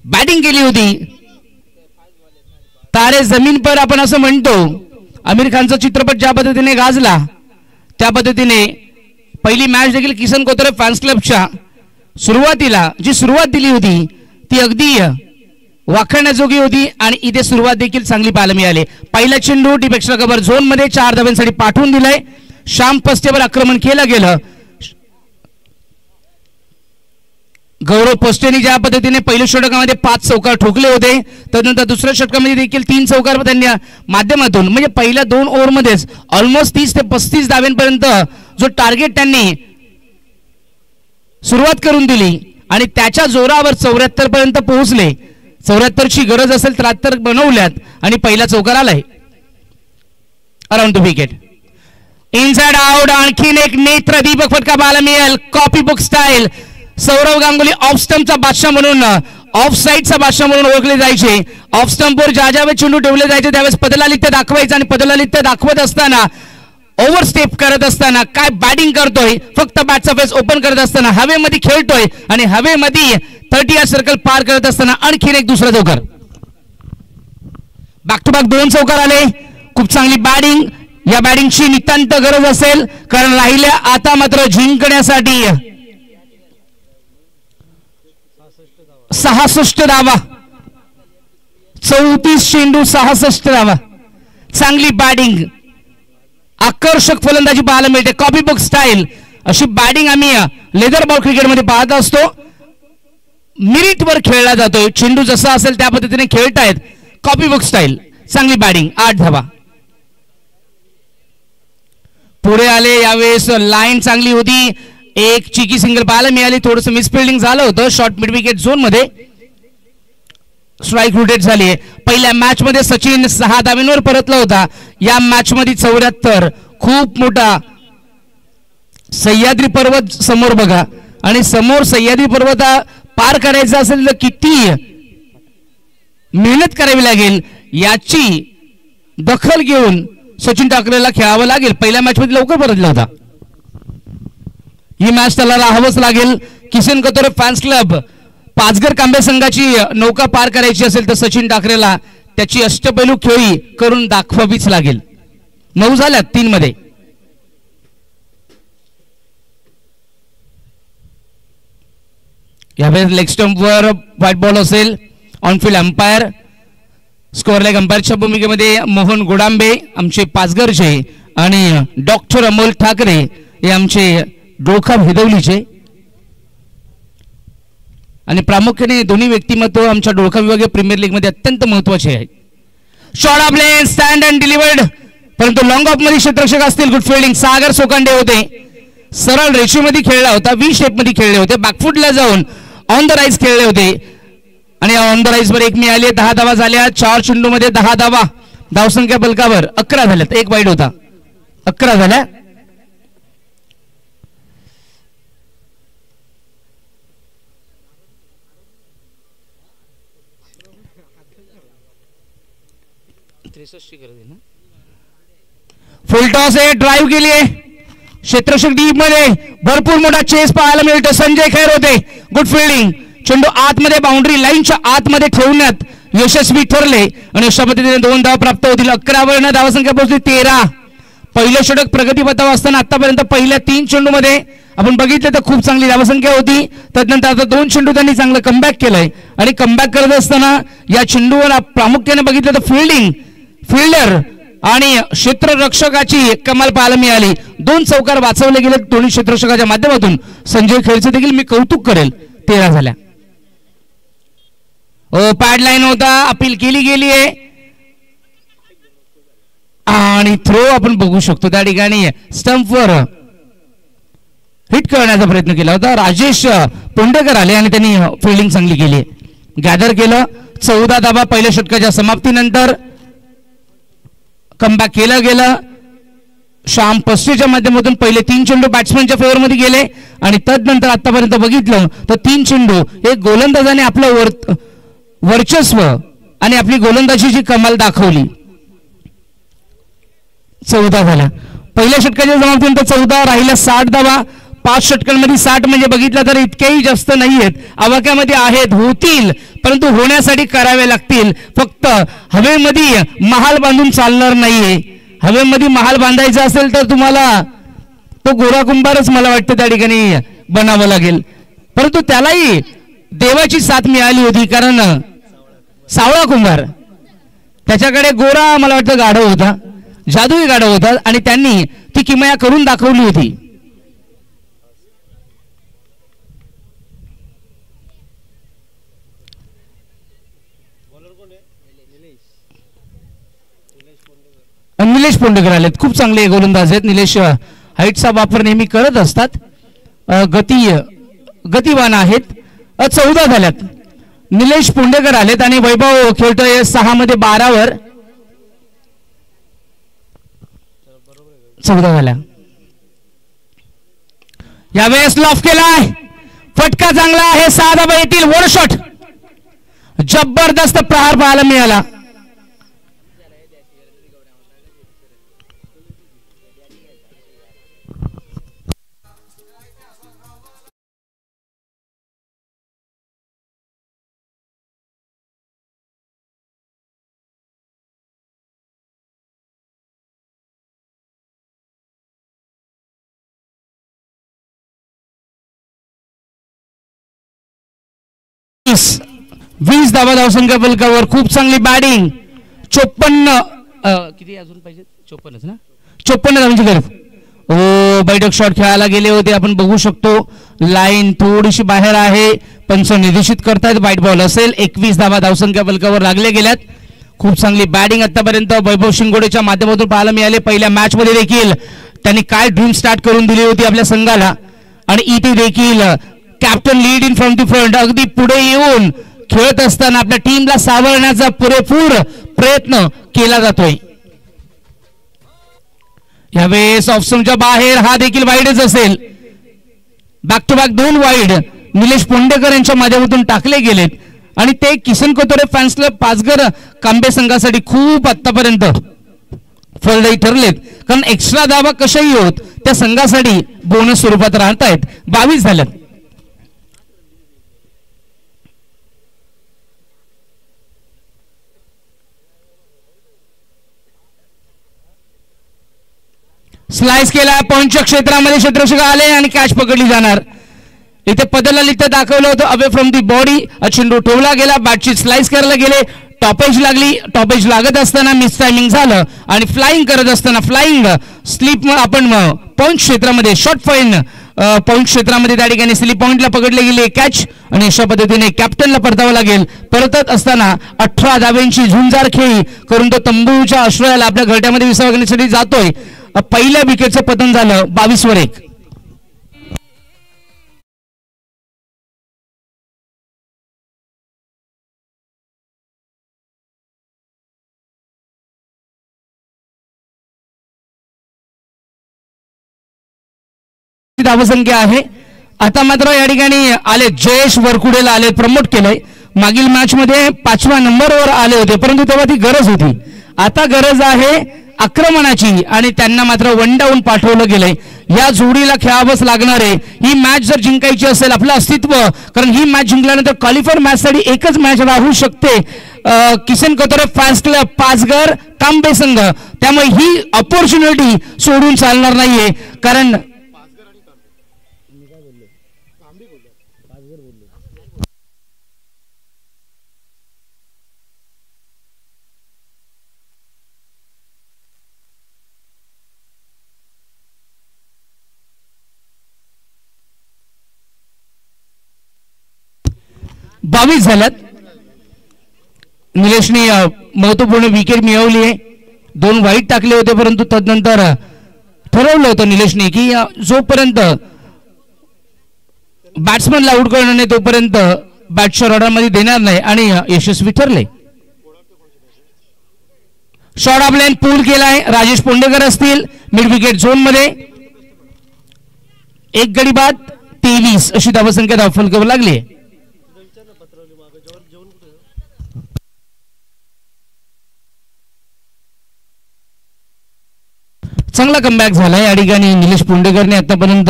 बॅटिंग केली होती, तारे जमीन पर आपण असं म्हणतो, आमिर खानचा चित्रपट ज्या पद्धतीने गाजला त्या पद्धतीने पहिली मॅच देखील किसन कतोरे फॅन्स क्लबच्या सुरुवातीला जी सुरुवात दिली होती ती अगदी वाखाणण्याजोगी होती आणि इथे सुरुवात देखील चांगली पाहायला मिळाली. पहिला चेंडू डीप एक्स्ट्रा कव्हर झोन मध्ये 4 धावांसाठी पाठवून दिलाय. श्याम पस्टेवर आक्रमण केलं गेलं. गौरव पोस्टेने ज्या पद्धतीने पहिल्या षटकामध्ये 5 चौकार ठोकले होते, त्यानंतर दुसऱ्या षटकामध्ये देखील 3 चौकार त्यांच्या माध्यमातून म्हणजे पहिल्या 2 ओव्हरमध्येच ऑलमोस्ट 30 ते 35 धावांपर्यंत जो टार्गेट त्यांनी सुरुवात करून दिली आणि त्याच्या जोरावर 74 पर्यंत पोहोचले. 74 ची गरज असेल 73 बनवल्यात आणि पहिला चौकार आलाय. Around the wicket inside out. आणखीन एक नेत्रदीपक फटका पाहायला मिळेल. Copy book style. Sourav Ganguly off स्टंपचा बादशाह म्हणून, ऑफ साईडचा बादशाह म्हणून ओळखले जायचे. ऑफ स्टंपवर ज्या ज्यावेळेस चेंडू ठेवले जायचे त्यावेळेस पदलालित्य दाखवायचं आणि पदलालित्य दाखवत असताना ओव्हर स्टेप करत असताना काय बॅटिंग करतोय, फक्त बॅटचा फेस ओपन करत असताना हवेमध्ये खेळतोय आणि हवेमध्ये 30 या सर्कल पार करत असताना आणखीन एक दुसरा चौकार. बॅक टू बॅक 2 चौकार आले. खूप चांगली बॅटिंग या बॅटिंगची नितांत गरज असेल, कारण राहिल्या आता मात्र जिंकण्यासाठी 66 धावा, 34 चेंडू 66 धावा. चांगली बॅटिंग, आकर्षक फलंदाजी पाहायला मिळते. कॉपी बुक स्टाईल अशी बॅटिंग आम्ही लेदर बॉल क्रिकेटमध्ये पाहत असतो. मिरिटवर खेळला जातोय. चेंडू जसा असेल त्या पद्धतीने खेळतायत. कॉपी बुक स्टाईल, चांगली बॅटिंग, 8 धावा. पुढे आले यावेळेस लाईन चांगली होती. एक चिकी सिंगल पाहायला मिळाली. थोडंसं मिसफिल्डिंग झालं होतं. शॉर्ट मिड विकेट झोन मध्ये स्ट्राईक रोटेट झाली. पहिल्या मॅच मध्ये सचिन 6 धावांवर परतला होता. या मॅच मध्ये 74. खूप मोठा सह्याद्री पर्वत समोर बघा, आणि समोर सह्याद्री पर्वत पार करायचा असेल तर किती मेहनत करावी लागेल याची दखल घेऊन सचिन ठाकरेला खेळावं लागेल. पहिल्या मॅच मध्ये लवकर परतला होता. ही मॅच त्याला राहावंच लागेल. किसन कतोरे फॅन्स क्लब पाचघर कांबे संघाची नौका पार करायची असेल तर सचिन ठाकरेला त्याची अष्टपैलू खेळी करून दाखवावीच लागेल. 9 झाल्यात 3 मध्ये. यावेळेस लेग स्टंपवर व्हाईट बॉल असेल. ऑनफिल्ड अंपायर, स्कोअर लेग अंपायरच्या भूमिकेमध्ये मोहन गोडांबे आमचे पाचघरचे, आणि डॉक्टर अमोल ठाकरे हे आमचे डोखा भिदवलीचे. आणि प्रामुख्याने दोन्ही व्यक्तिमत्व आमच्या डोळखा विभागीय प्रीमियर लीग मध्ये अत्यंत महत्वाचे आहेत. Short of lane, stand and delivered, परंतु लॉंग ऑफ मध्ये क्षेत्ररक्षक असतील. Good fielding. सागर सोकांडे होते. सरळ रेषेमध्ये खेळला होता. व्ही शेप मध्ये खेळले होते. बॅकफुटला जाऊन ऑन द राईज खेळले होते, आणि ऑन द राईज वर 1 मिळाली. 10 धावा झाल्या. 4 चेंडू मध्ये 10 धावा. धावसंख्या बलकावर 11 झाल्यात. 1 वाईड होता. 11 झाल्या. फुल टॉस आहे. ड्राईव्ह केली आहे. क्षेत्ररक्षक डीप मध्ये भरपूर मोठा चेस पाहायला मिळतो. संजय खैर होते. Good fielding. चेंडू आतमध्ये बाउंड्री लाईनच्या आतमध्ये ठेवण्यात यशस्वी ठरले, आणि अशा पद्धतीने 2 धावा प्राप्त होतील. 11 वरनं धावसंख्या पोहोचली 13. पहिलं षटक प्रगतीपथावर असताना आतापर्यंत पहिल्या 3 चेंडू मध्ये आपण बघितलं तर खूप चांगली धावसंख्या होती. त्यानंतर आता 2 चेंडू त्यांनी चांगलं कमबॅक केलंय, आणि कमबॅक करत असताना या चेंडूवर प्रामुख्याने बघितलं तर फिल्डर आणि क्षेत्ररक्षकाची कमाल पाहायला मिळाली. 2 चौकार वाचवले गेले दोन्ही क्षेत्ररक्षकाच्या माध्यमातून. संजय खैरचे देखील मी कौतुक करेल. 13 झाल्या. पॅड लाईन होता. अपील केली गेली आहे, आणि थ्रो आपण बघू शकतो त्या ठिकाणी स्टंपवर हिट करण्याचा प्रयत्न केला होता. राजेश पोंडेकर आले आणि त्यांनी फिल्डिंग चांगली केली. गॅदर केलं. 14 धावा पहिल्या षटकाच्या समाप्तीनंतर. कमबॅक केलं गेलं. श्याम पस्तीच्या माध्यमातून पहिले 3 चेंडू बॅट्समनच्या फेवरमध्ये गेले, आणि तदनंतर आतापर्यंत बघितलं तर 3 चेंडू हे गोलंदाजाने आपलं वर्चस्व आणि आपली गोलंदाजीची कमाल दाखवली. 14 झाला. पहिल्या षटकाच्या समाप्तीनंतर 14 राहिल्या. 60 धावा. 5 षटकांमध्ये 60 म्हणजे बघितलं तर इतकेही जास्त नाहीयेत. आवाक्यामध्ये आहेत, होतील, परंतु होण्यासाठी करावे लागतील. फक्त हवेमध्ये महाल बांधून चालणार नाहीये. हवेमध्ये महाल बांधायचा असेल तर तुम्हाला तो गोरा कुंभारच मला वाटतं त्या ठिकाणी बनावं लागेल. परंतु त्यालाही देवाची साथ मिळाली होती, कारण सावळा कुंभार त्याच्याकडे गोरा मला वाटतं गाढव होता, जादूही गाढव होता, आणि त्यांनी ती किमया करून दाखवली होती. निलेश पोंडेकर आलेत. खूप चांगले गोलंदाज आहेत. निलेश हाईटचा वापर नेहमी करत असतात. गतिवान आहेत. 14 झाल्यात. निलेश पोंडेकर आलेत, आणि वैभव खेळतोय 6 मध्ये 12 वर. 14 झाल्या. यावेळेस लॉफ केलाय. फटका चांगला आहे. 6 धावा येतील. वर शॉट. जबरदस्त प्रहार पाहायला मिळाला. 20 धावा धावसंख्या फलकावर. खूप चांगली बॅटिंग. 54 किती अजून पाहिजे 54च ना 54 धावांची गरज. ओ बैठक शॉट खेळायला गेले होते आपण बघू शकतो. लाईन थोडीशी बाहेर आहे. पंच निरीक्षित करतायत वाईट बॉल असेल. 21 धावा धावसंख्या फलकावर लागले गेल्यात. खूप चांगली बॅटिंग आतापर्यंत वैभव शिंगोडेच्या माध्यमातून पाहायला मिळाले. पहिल्या मॅच मध्ये देखील त्यांनी काय ड्रीम स्टार्ट करून दिली होती आपल्या संघाला आणि इथे देखील captain lead in from the front अगदी पुढे येऊन खेळत असताना आपल्या टीमला सावरण्याचा पुरेपूर प्रयत्न केला जातोय. यावेळेस ऑफस्टंपच्या बाहेर हा देखील वाईडच असेल. Back to back 2 wide Nilesh Pondekar यांच्या माध्यमातून टाकले गेलेत आणि ते किसन कोथोडे फॅन्स क्लब पाचघर कांबे संघासाठी खूप आतापर्यंत फलदायी ठरलेत. कारण एक्स्ट्रा धावा कशाही होत त्या संघासाठी बोनस स्वरूपात राहत आहेत. 22 झाल्यात. स्लाइस केला पॉइंटच्या क्षेत्रामध्ये क्षेत्ररक्षक आले आणि कॅच पकडली जाणार. इथे पदला लिहित दाखवलं होतं अवे फ्रॉम दी बॉडी. चेंडू ठेवला गेला. बॅटची स्लाइस करायला गेले. टॉपेज लागली. टॉपेज लागत असताना मिस टायमिंग झालं आणि फ्लाइंग करत असताना फ्लाइंग स्लिप आपण पॉइंट क्षेत्रामध्ये शॉर्ट फाईन पॉइंट क्षेत्रामध्ये त्या ठिकाणी स्लिप पॉइंटला पकडले गेले कॅच आणि अशा पद्धतीने कॅप्टनला परतावं लागेल. परतत असताना 18 धाव्यांची झुंजार खेळी करून तो तंबूच्या आश्रयाला आपल्या घरट्यामध्ये विसावण्यासाठी जातोय. पहिल्या विकेटचं पतन झालं 22 वर 1. धावसंख्या आहे. आता मात्र या ठिकाणी आले जयेश वरकुडेला आले प्रमोट केलंय. मागील मॅच मध्ये 5व्या नंबरवर आले होते परंतु तेव्हा ती गरज होती. आता गरज आहे आक्रमणाची आणि त्यांना मात्र वन डाऊन पाठवलं गेलंय. या जोडीला खेळावंच लागणार आहे. ही मॅच जर जिंकायची असेल आपलं अस्तित्व कारण ही मॅच जिंकल्यानंतर क्वालिफायर मॅच साठी एकच मॅच राहू शकते किसन कोथोडे फॅन्स क्लब पाचघर कांबे संघ. त्यामुळे ही ऑपॉर्च्युनिटी सोडून चालणार नाहीये कारण बावीस झाल्यात. निलेशने महत्वपूर्ण विकेट मिळवली आहे. 2 वाईट टाकले होते परंतु तदनंतर ठरवलं होतं निलेशने की जोपर्यंत बॅट्समनला आउट करणार नाही तोपर्यंत बॅटच्या रॉडरमध्ये देणार नाही आणि यशस्वी ठरले. शॉर्ट ऑफ लाईन पूल केलाय. राजेश पोंडेकर असतील मिड विकेट झोन मध्ये. 1 गडी बाद 23 अशी धावसंख्या धावफलकावर लागली आहे. चांगला कमबॅक झालाय या ठिकाणी निलेश पोंडेकरने आतापर्यंत.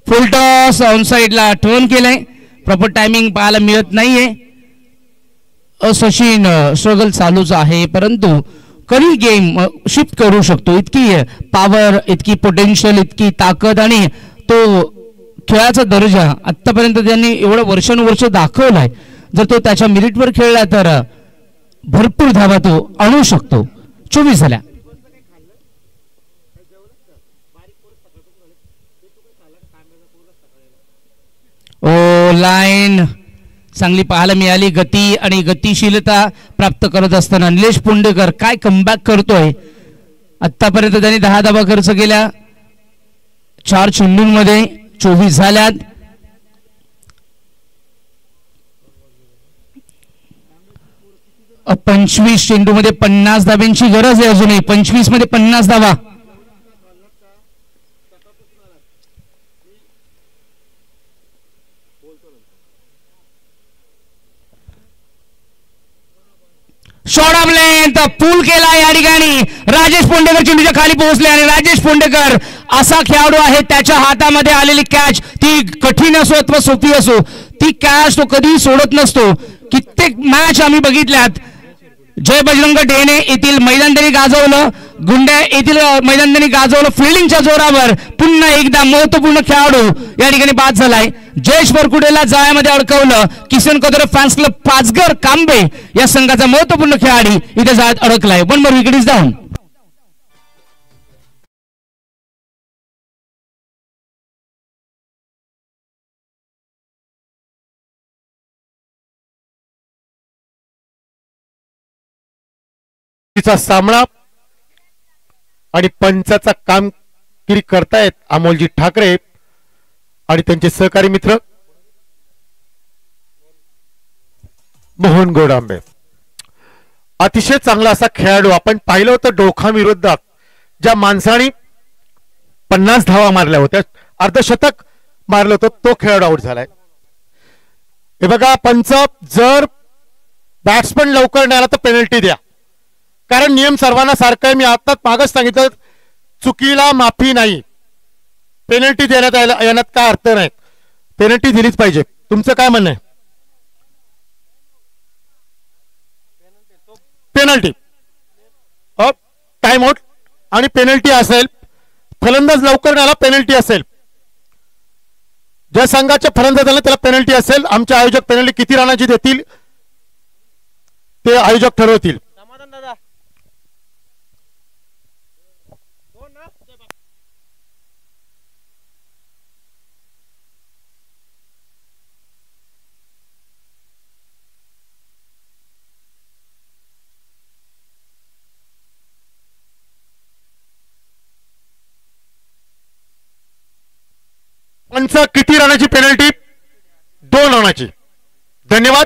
फुल टॉस ऑन साइडला टर्न केलाय. प्रॉपर टायमिंग पाहायला मिळत नाहीये. सचिन स्ट्रगल चालूच आहे परंतु कधी गेम शिफ्ट करू शकतो. इतकी पॉवर इतकी पोटेन्शियल इतकी ताकद आणि तो खेळाचा दर्जा आतापर्यंत त्यांनी एवढं वर्षानुवर्ष दाखवलाय. जर तो त्याच्या मेरिटवर खेळला तर भरपूर धावा तो आणू शकतो. 24 झाल्या. ओ लाईन चांगली पाहायला मिळाली. गती आणि गतिशीलता प्राप्त करत असताना निलेश पोंडेकर काय कमबॅक करतोय. आतापर्यंत त्यांनी 10 धावा खर्च केल्या. 4 चेंडूंमध्ये 24 झाल्यात. अब 25 चेंडूमध्ये 50 धाब्यांची गरज आहे. अजूनही 25 मध्ये 50 धावा. शॉर्ट ऑफ लेंथ पूल केला या ठिकाणी. राजेश पोंडेकर चेंडूच्या खाली पोहोचले आणि राजेश पोंडेकर असा खेळाडू आहे त्याच्या हातामध्ये आलेली कॅच ती कठीण असो अथवा सोपी असो ती कॅच तो कधी सोडत नसतो. कित्येक मॅच आम्ही बघितल्यात जय बजरंग डेने येथील मैदान त्यांनी गाजवलं, गुंड्या येथील मैदान त्यांनी गाजवलं. फिल्डिंगच्या जोरावर पुन्हा एकदा महत्वपूर्ण खेळाडू या ठिकाणी बाद झालाय. जयेश बरकुडेला जाळ्यामध्ये अडकवलं. किसन कदर फॅन्स क्लब पाचघर कांबे या संघाचा महत्वपूर्ण खेळाडू इथे जाळ्यात अडकलाय. 1 more wicket is down. तिचा सामना आणि पंचाचा कामगिरी करतायत अमोलजी ठाकरे आणि त्यांचे सहकारी मित्र मोहन गोडांबे. अतिशय चांगला असा खेळाडू आपण पाहिलं होतं डोखा विरोधात ज्या माणसाने 50 धावा मारल्या होत्या, अर्धशतक मारलं होतं, तो खेळाडू आउट झालाय. हे बघा पंच, जर बॅट्समन लवकर नाही आला तर पेनल्टी द्या, कारण नियम सर्वांना सारखा आहे. मी आताच मागच सांगितलं चुकीला माफी नाही, पेनल्टी देण्यात येण्यात काय अर्थ नाही, पेनल्टी दिलीच पाहिजे. तुमचं काय म्हणणं आहे? पेनल्टी, टाइम आउट आणि पेनल्टी असेल. फलंदाज लवकर नाही आला पेनल्टी असेल. ज्या संघाच्या फलंदाजाला त्याला पेनल्टी असेल, आमचे आयोजक पेनल्टी किती रनाची देतील ते आयोजक ठरवतील. पंच किती रनाची पेनल्टी? 2 रनाची. धन्यवाद.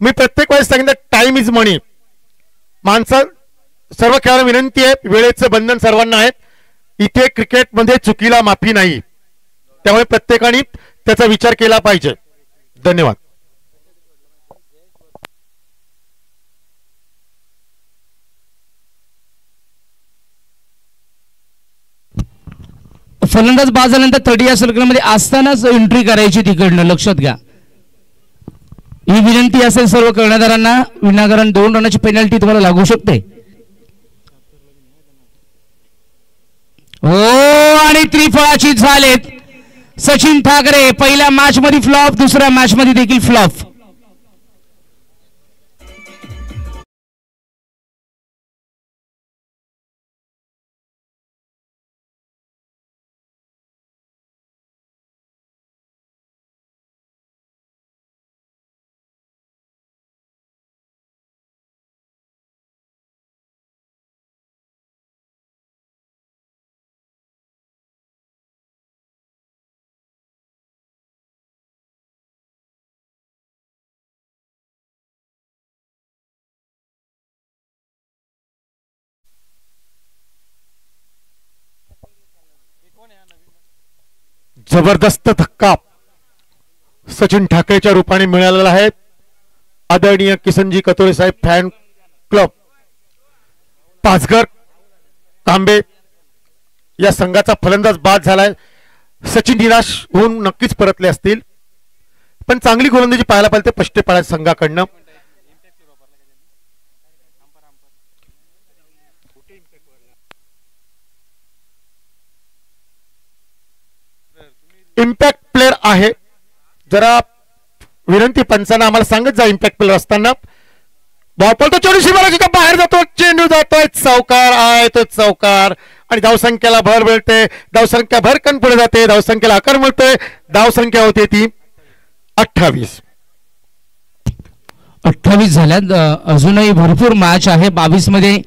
मी प्रत्येक वेळेस सांगितलं टाइम इज मनी. माणसं सर्व खेळाडू विनंती आहे, वेळेचं बंधन सर्वांना आहे. इथे क्रिकेटमध्ये चुकीला माफी नाही, त्यामुळे प्रत्येकाने त्याचा विचार केला पाहिजे. धन्यवाद. फलंदाज बाद झाल्यानंतर 30 या सर्कलमध्ये असतानाच एंट्री करायची तिकडनं, लक्षात घ्या. ही विनंती असेल सर्व कर्णधारांना, विनाकारण 2 रनाची पेनल्टी तुम्हाला लागू शकते. हो, आणि त्रिफळाची झालेत. सचिन ठाकरे पहिल्या मॅच मध्ये फ्लॉप, दुसऱ्या मॅच मध्ये देखील फ्लॉप. जबरदस्त धक्का सचिन ठाकरेच्या रूपाने मिळालेला आहे. आदरणीय किसनजी कतोरे साहेब फॅन क्लब पाचघर तांबे या संघाचा फलंदाज बाद झालाय. सचिन निराश होऊन नक्कीच परतले असतील, पण चांगली गोलंदाजी पाहायला पाहिजे पष्टेपाळा संघाकडनं. इम्पॅक्ट प्लेअर आहे, जरा विनंती पंचांना आम्हाला सांगत जा. इम्पॅक्ट प्लेअर असताना बॉल तो 40 मारायचा बाहेर जातो, चेंडू जातोय चौकार आहे, तो चौकार आणि धावसंख्येला भर मिळते. धावसंख्या भरकन पुढे जाते, धावसंख्येला आकार मिळतोय. धावसंख्या होते ती 28. 28 झाल्यात. अजूनही भरपूर मॅच आहे. 22 मध्ये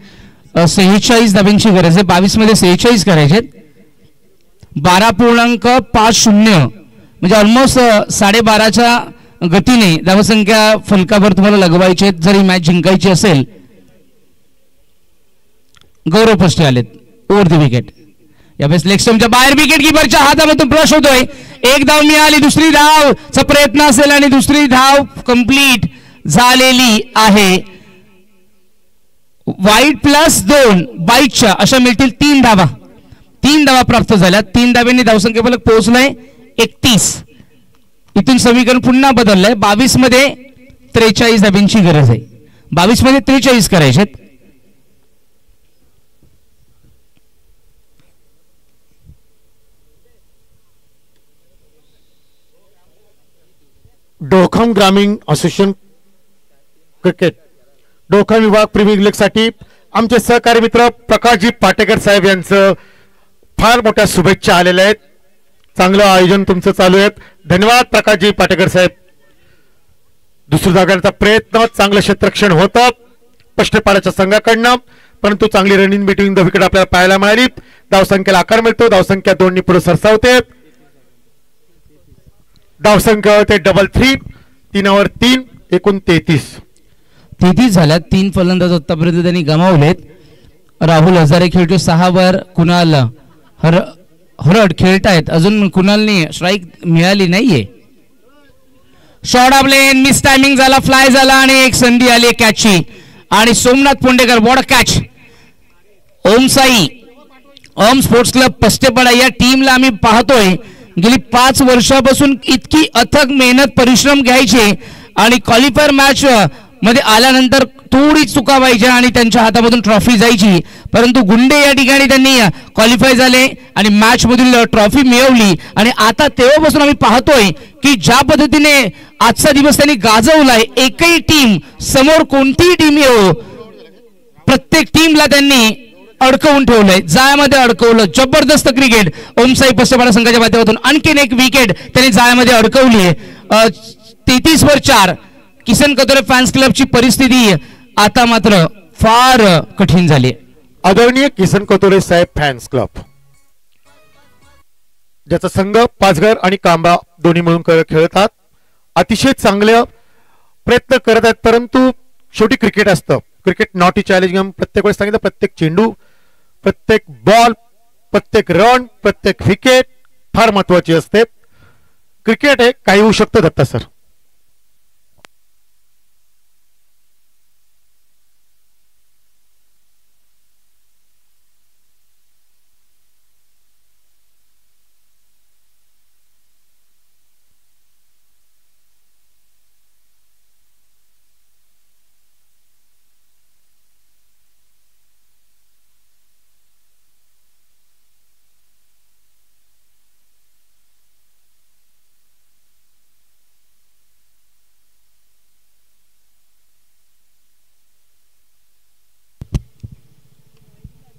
46 धाब्यांची गरज आहे. 22 मध्ये 46 करायचे. 12.50 म्हणजे ऑलमोस्ट 12.5च्या गतीने धावसंख्या फलकावर तुम्हाला लगवायचे जरी मॅच जिंकायची असेल. गौरव पष्टे आलेत ओव्हर द विकेट. यावेळेस लेग स्टंपच्या बाहेर विकेट किपरच्या हातामधून फ्लश होतोय. एक धाव मिळाली, दुसरी धावचा प्रयत्न असेल आणि दुसरी धाव कंप्लीट झालेली आहे. वाईट +2 बाईटच्या अशा मिळतील 3 धावा. 3 धावा प्राप्त झाल्या. 3 धाव्यांनी धावसंख्या फलक पोहोचलाय 31. इथून समीकरण पुन्हा बदललंय. 22 मध्ये 43 धाब्यांची गरज आहे. 22 मध्ये 43 करायचे. डोखम ग्रामीण असोसिएशन क्रिकेट डोखम विभाग प्रीमियर लीग साठी आमचे सहकारी मित्र प्रकाशजी पाटेकर साहेब यांचं फार मोठ्या शुभेच्छा आलेल्या आहेत. चांगलं आयोजन तुमचं चालू आहे. धन्यवाद प्रकाशजी पाटेकर साहेब. दुसरी जागण्याचा प्रयत्न, चांगलं क्षेत्ररक्षण होतं पष्टपाड्याच्या संघाकडनं, परंतु चांगली रनिंग बिटवीन द विकेट आपल्याला पाहायला मिळाली. धावसंख्येला आकार मिळतो. धावसंख्या 2 ने पुढे सरसावते. धावसंख्या होते 3-3, 3 3 एकूण 33 झाल्यात. 3 फलंदाज आतापर्यंत त्यांनी गमावलेत. राहुल हजारे खेळतो 6 वर. कुणाल हरड खेळतायत. अजून कुणालने स्ट्राईक मिळाली नाहीये. Short of length miss timing झाला, फ्लाय झाला आणि एक संधी आली कॅचची. आणि Somnath Pondekar what catch. Om Sai Om sports club Pastepada या टीमला आम्ही पाहतोय गेली 5 वर्षापासून इतकी अथक मेहनत परिश्रम घ्यायचे आणि क्वालिफायर मॅच मध्ये आल्यानंतर थोडी चुका व्हायच्या आणि त्यांच्या हातामधून ट्रॉफी जायची. परंतु गुंडे या ठिकाणी त्यांनी क्वालिफाय झाले आणि मॅच मधील ट्रॉफी मिळवली. आणि आता तेव्हापासून आम्ही पाहतोय की ज्या पद्धतीने आजचा दिवस त्यांनी गाजवलाय. एकही टीम समोर कोणतीही टीम येऊ, प्रत्येक टीमला त्यांनी अडकवून ठेवलंय, जाळ्यामध्ये अडकवलं. जबरदस्त क्रिकेट. ओमसाई पस्टेपाडा संघाच्या माध्यमातून आणखीन एक विकेट त्यांनी जाळ्यामध्ये अडकवली आहे. 33 वर 4. किसन कतोरे फॅन्स क्लबची परिस्थिती आता मात्र फार कठीण झाली. आदरणीय किसन कतोरे साहेब फॅन्स क्लब ज्याचा संघ पाचघर आणि कांबा दोन्ही मिळून खेळतात. अतिशय चांगले प्रयत्न करत आहेत, परंतु शेवटी क्रिकेट असतं. Cricket not challenge game. प्रत्येक वेळेस सांगितलं, प्रत्येक चेंडू, प्रत्येक बॉल, प्रत्येक रन, प्रत्येक विकेट फार महत्वाची असते. क्रिकेट आहे, काही होऊ शकतं. दत्ता सर.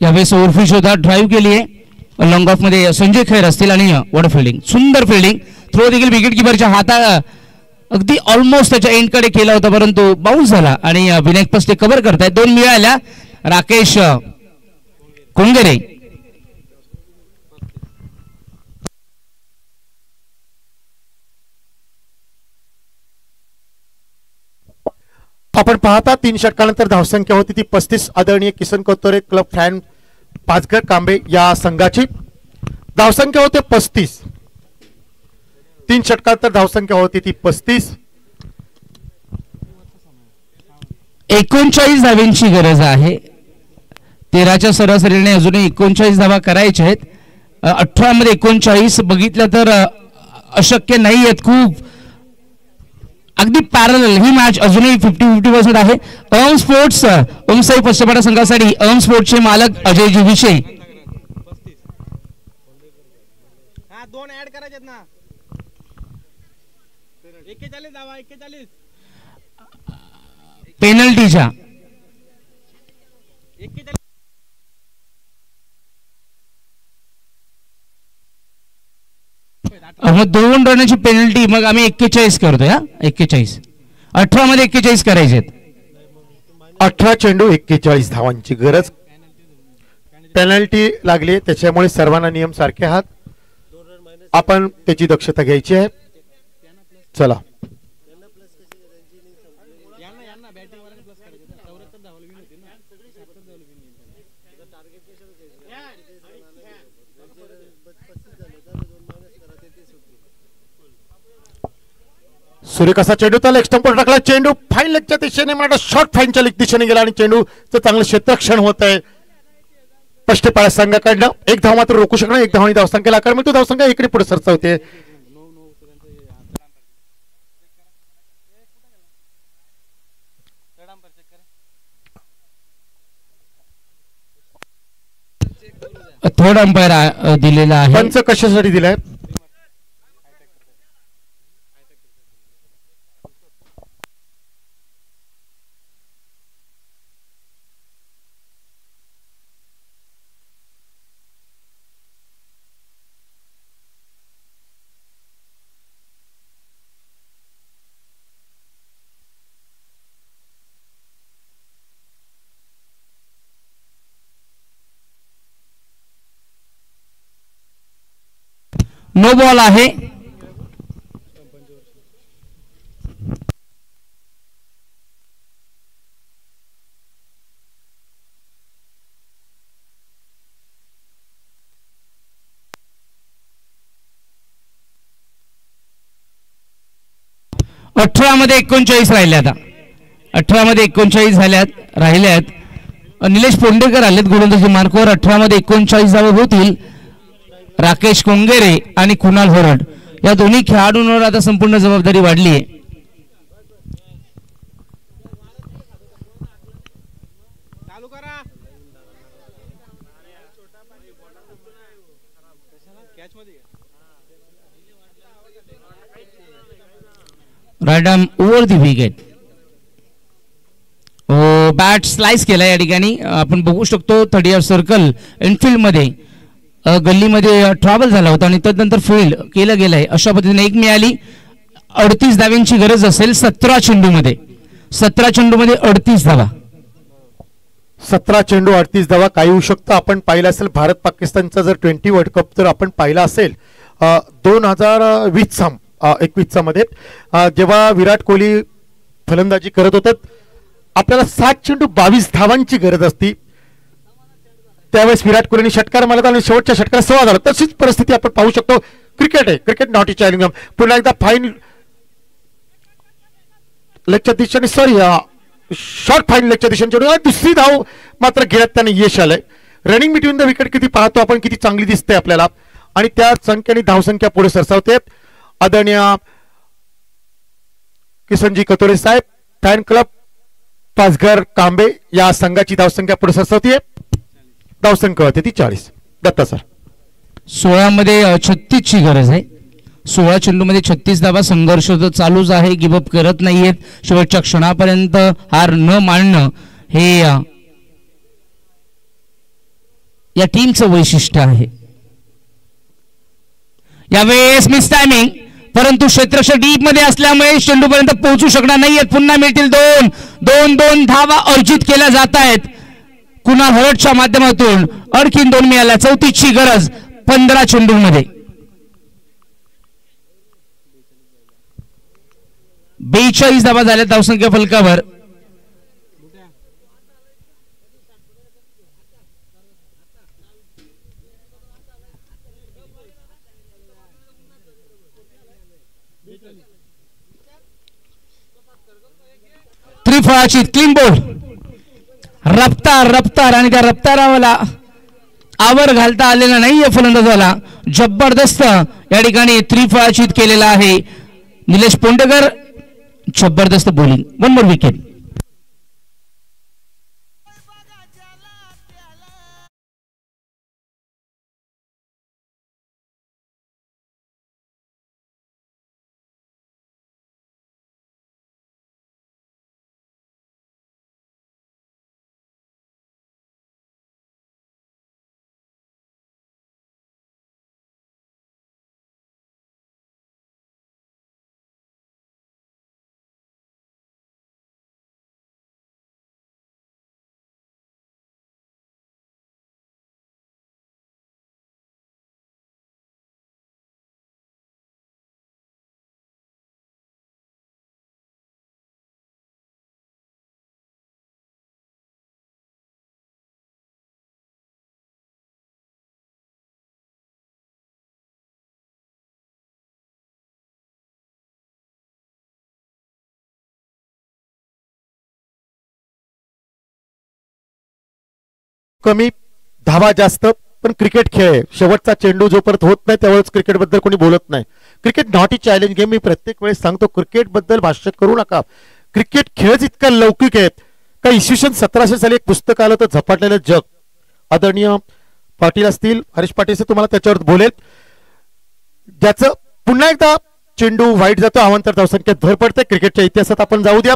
यावेळेस ओव्हरफिश होता. ड्राईव्ह केली आहे लॉंग ऑफ मध्ये संजय खैर असतील आणि वॉट फिल्डिंग. सुंदर फिल्डिंग. थ्रो देखील विकेट किपरच्या हाता अगदी ऑलमोस्ट त्याच्या एंडकडे केला होता, परंतु बाउन्स झाला आणि विनायक पस्ते कव्हर करतायत. 2 मिळाल्या. राकेश कोंगरे आपण पाहता 3 षटकानंतर धावसंख्या होती ती 35. आदरणीय किसन कतोरे क्लब फॅन पाचघर कांबे या संघाची धावसंख्या होते 35. 3 षटकानंतर धावसंख्या होती ती 35. 39 धाव्यांची गरज आहे. 13च्या सरासरीने अजूनही 39 धावा करायच्या आहेत. 18 मध्ये 39 बघितलं तर अशक्य नाही आहेत. खूप अगदी पॅरल ही मॅच अजूनही 50-50% आहे. अम स्पोर्ट्स ओमसाई पश्चिमपाडा संघासाठी अम स्पोर्ट्सचे मालक अजयजी विषय. 2 ऍड करायचे ना. 41 धावा. 41 पेनल्टीच्या 41 मग 2 रनाची पेनल्टी. मग आम्ही 41 करतोय. 41 18 मध्ये 41 करायचे. 18 चेंडू 41 धावांची गरज. पेनल्टी लागली, त्याच्यामुळे सर्वांना नियम सारखे आहात. आपण त्याची दक्षता घ्यायची आहे. चला सूर्य कसा चेंडू त्याला एक्स्टंपर टाकला. चेंडू फाईन लेगच्या दिशेने मला शॉर्ट फाईनच्या दिशेने गेला आणि चेंडूचं चांगलं क्षेत्ररक्षण होत आहे पष्टपाडा संघाकडनं. 1 धाव मात्र रोखू शकणार. 1 धावांनी धावसंख्येला आकार मिळतो. धावसंख्या इकडे पुढे सरसावते. थर्ड अंपायर दिलेला आहे. पंच कशासाठी दिलाय? नो बॉल आहे. मध्ये 39 राहिले. आता 18 मध्ये 39 राहिल्यात. निलेश पोंडेकर आलेत गोलंदाजी मार्कवर. 18 मध्ये 39 धावा होतील. राकेश कोंगेरे आणि कुणाल होरड या दोन्ही खेळाडूंवर आता संपूर्ण जबाबदारी वाढली आहे. चालू करा. कॅच मध्ये right arm over the wicket. Bat slice केला या ठिकाणी आपण बघू शकतो. 30 सर्कल इनफिल्ड मध्ये गल्लीमध्ये ट्रॅव्हल झाला होता आणि त्यानंतर फील्ड केलं गेलंय. अशा पद्धतीने एक मिळाली. 38 धाव्यांची गरज असेल 17 चेंडूमध्ये. 17 चेंडूमध्ये 38 धावा. 17 चेंडू 38 धावा. काही होऊ शकतं. आपण पाहिलं असेल भारत पाकिस्तानचा जर 20 वर्ल्ड कप जर आपण पाहिला असेल 2021 मध्ये जेव्हा विराट कोहली फलंदाजी करत होते आपल्याला 60 चेंडू 22 धावांची गरज असती. त्यावेळेस विराट कोहलीने षटकार मारला आणि शेवटच्या षटकात 16 झाला. तशीच परिस्थिती आपण पाहू शकतो. क्रिकेट आहे. Cricket not challenge. पुन्हा एकदा फाईन लेगच्या दिशेने शॉर्ट फाईन लेगच्या दिशेने दुसरी धाव मात्र घेण्यात त्याने यश आलंय. रनिंग बिटवीन द विकेट किती पाहतो आपण, किती चांगली दिसते आपल्याला आणि त्या संख्येने धावसंख्या पुढे सरसावते. आदरणीय किसनजी कतोरे साहेब फॅन क्लब पाचघर कांबे या संघाची धावसंख्या पुढे सरसावते. धावसंख्या होते ती 40. दत्ता सर 16 मध्ये 36 ची गरज आहे. 16 चेंडू मध्ये 36 धावा. संघर्ष चालूच आहे. गिवअप करत नाहीयेत. शेवटच्या क्षणापर्यंत हार न मानणं हे या टीमचं वैशिष्ट्य आहे. यावेळेस मिस टायमिंग परंतु क्षेत्रक्षण डीप मध्ये असल्यामुळे चेंडू पर्यंत पोहोचू शकणार नाहीयेत. पुन्हा मिळतील 2 धावा अर्जित केल्या जात आहेत. कुणाल होरडच्या माध्यमातून आणखीन 2 मिळाल्या. 34 ची गरज 15 चेंडूंमध्ये. 42 धावा झाल्या धावसंख्या फलकावर. त्रिफळाची क्लीन बोल्ड. रफ्तार आणि त्या रफ्तारावाला आवर घालता आलेला नाहीये फलंदाजाला. जबरदस्त या ठिकाणी त्रिफळाचित केलेला आहे निलेश पोंडेकर. जबरदस्त बॉलिंग. 1 more wicket. कमी धावा जास्त पण क्रिकेट खेळ आहे. शेवटचा चेंडू जोपर्यंत होत नाही त्यावेळेस क्रिकेट बद्दल कोणी बोलत नाही. Cricket not a challenge game. मी प्रत्येक वेळेस सांगतो क्रिकेट बद्दल भाष्य करू नका. क्रिकेट खेळच इतका लौकिक आहे का. इसवी सन 1700 साली एक पुस्तक आलं तर झपाटलेलं जग. आदरणीय पाटील असतील, हरीश पाटील तुम्हाला त्याच्यावर बोलेल. ज्याचं पुन्हा एकदा चेंडू वाईट जातो, अवांतर धावसंख्येत भर पडते. क्रिकेटच्या इतिहासात आपण जाऊ द्या,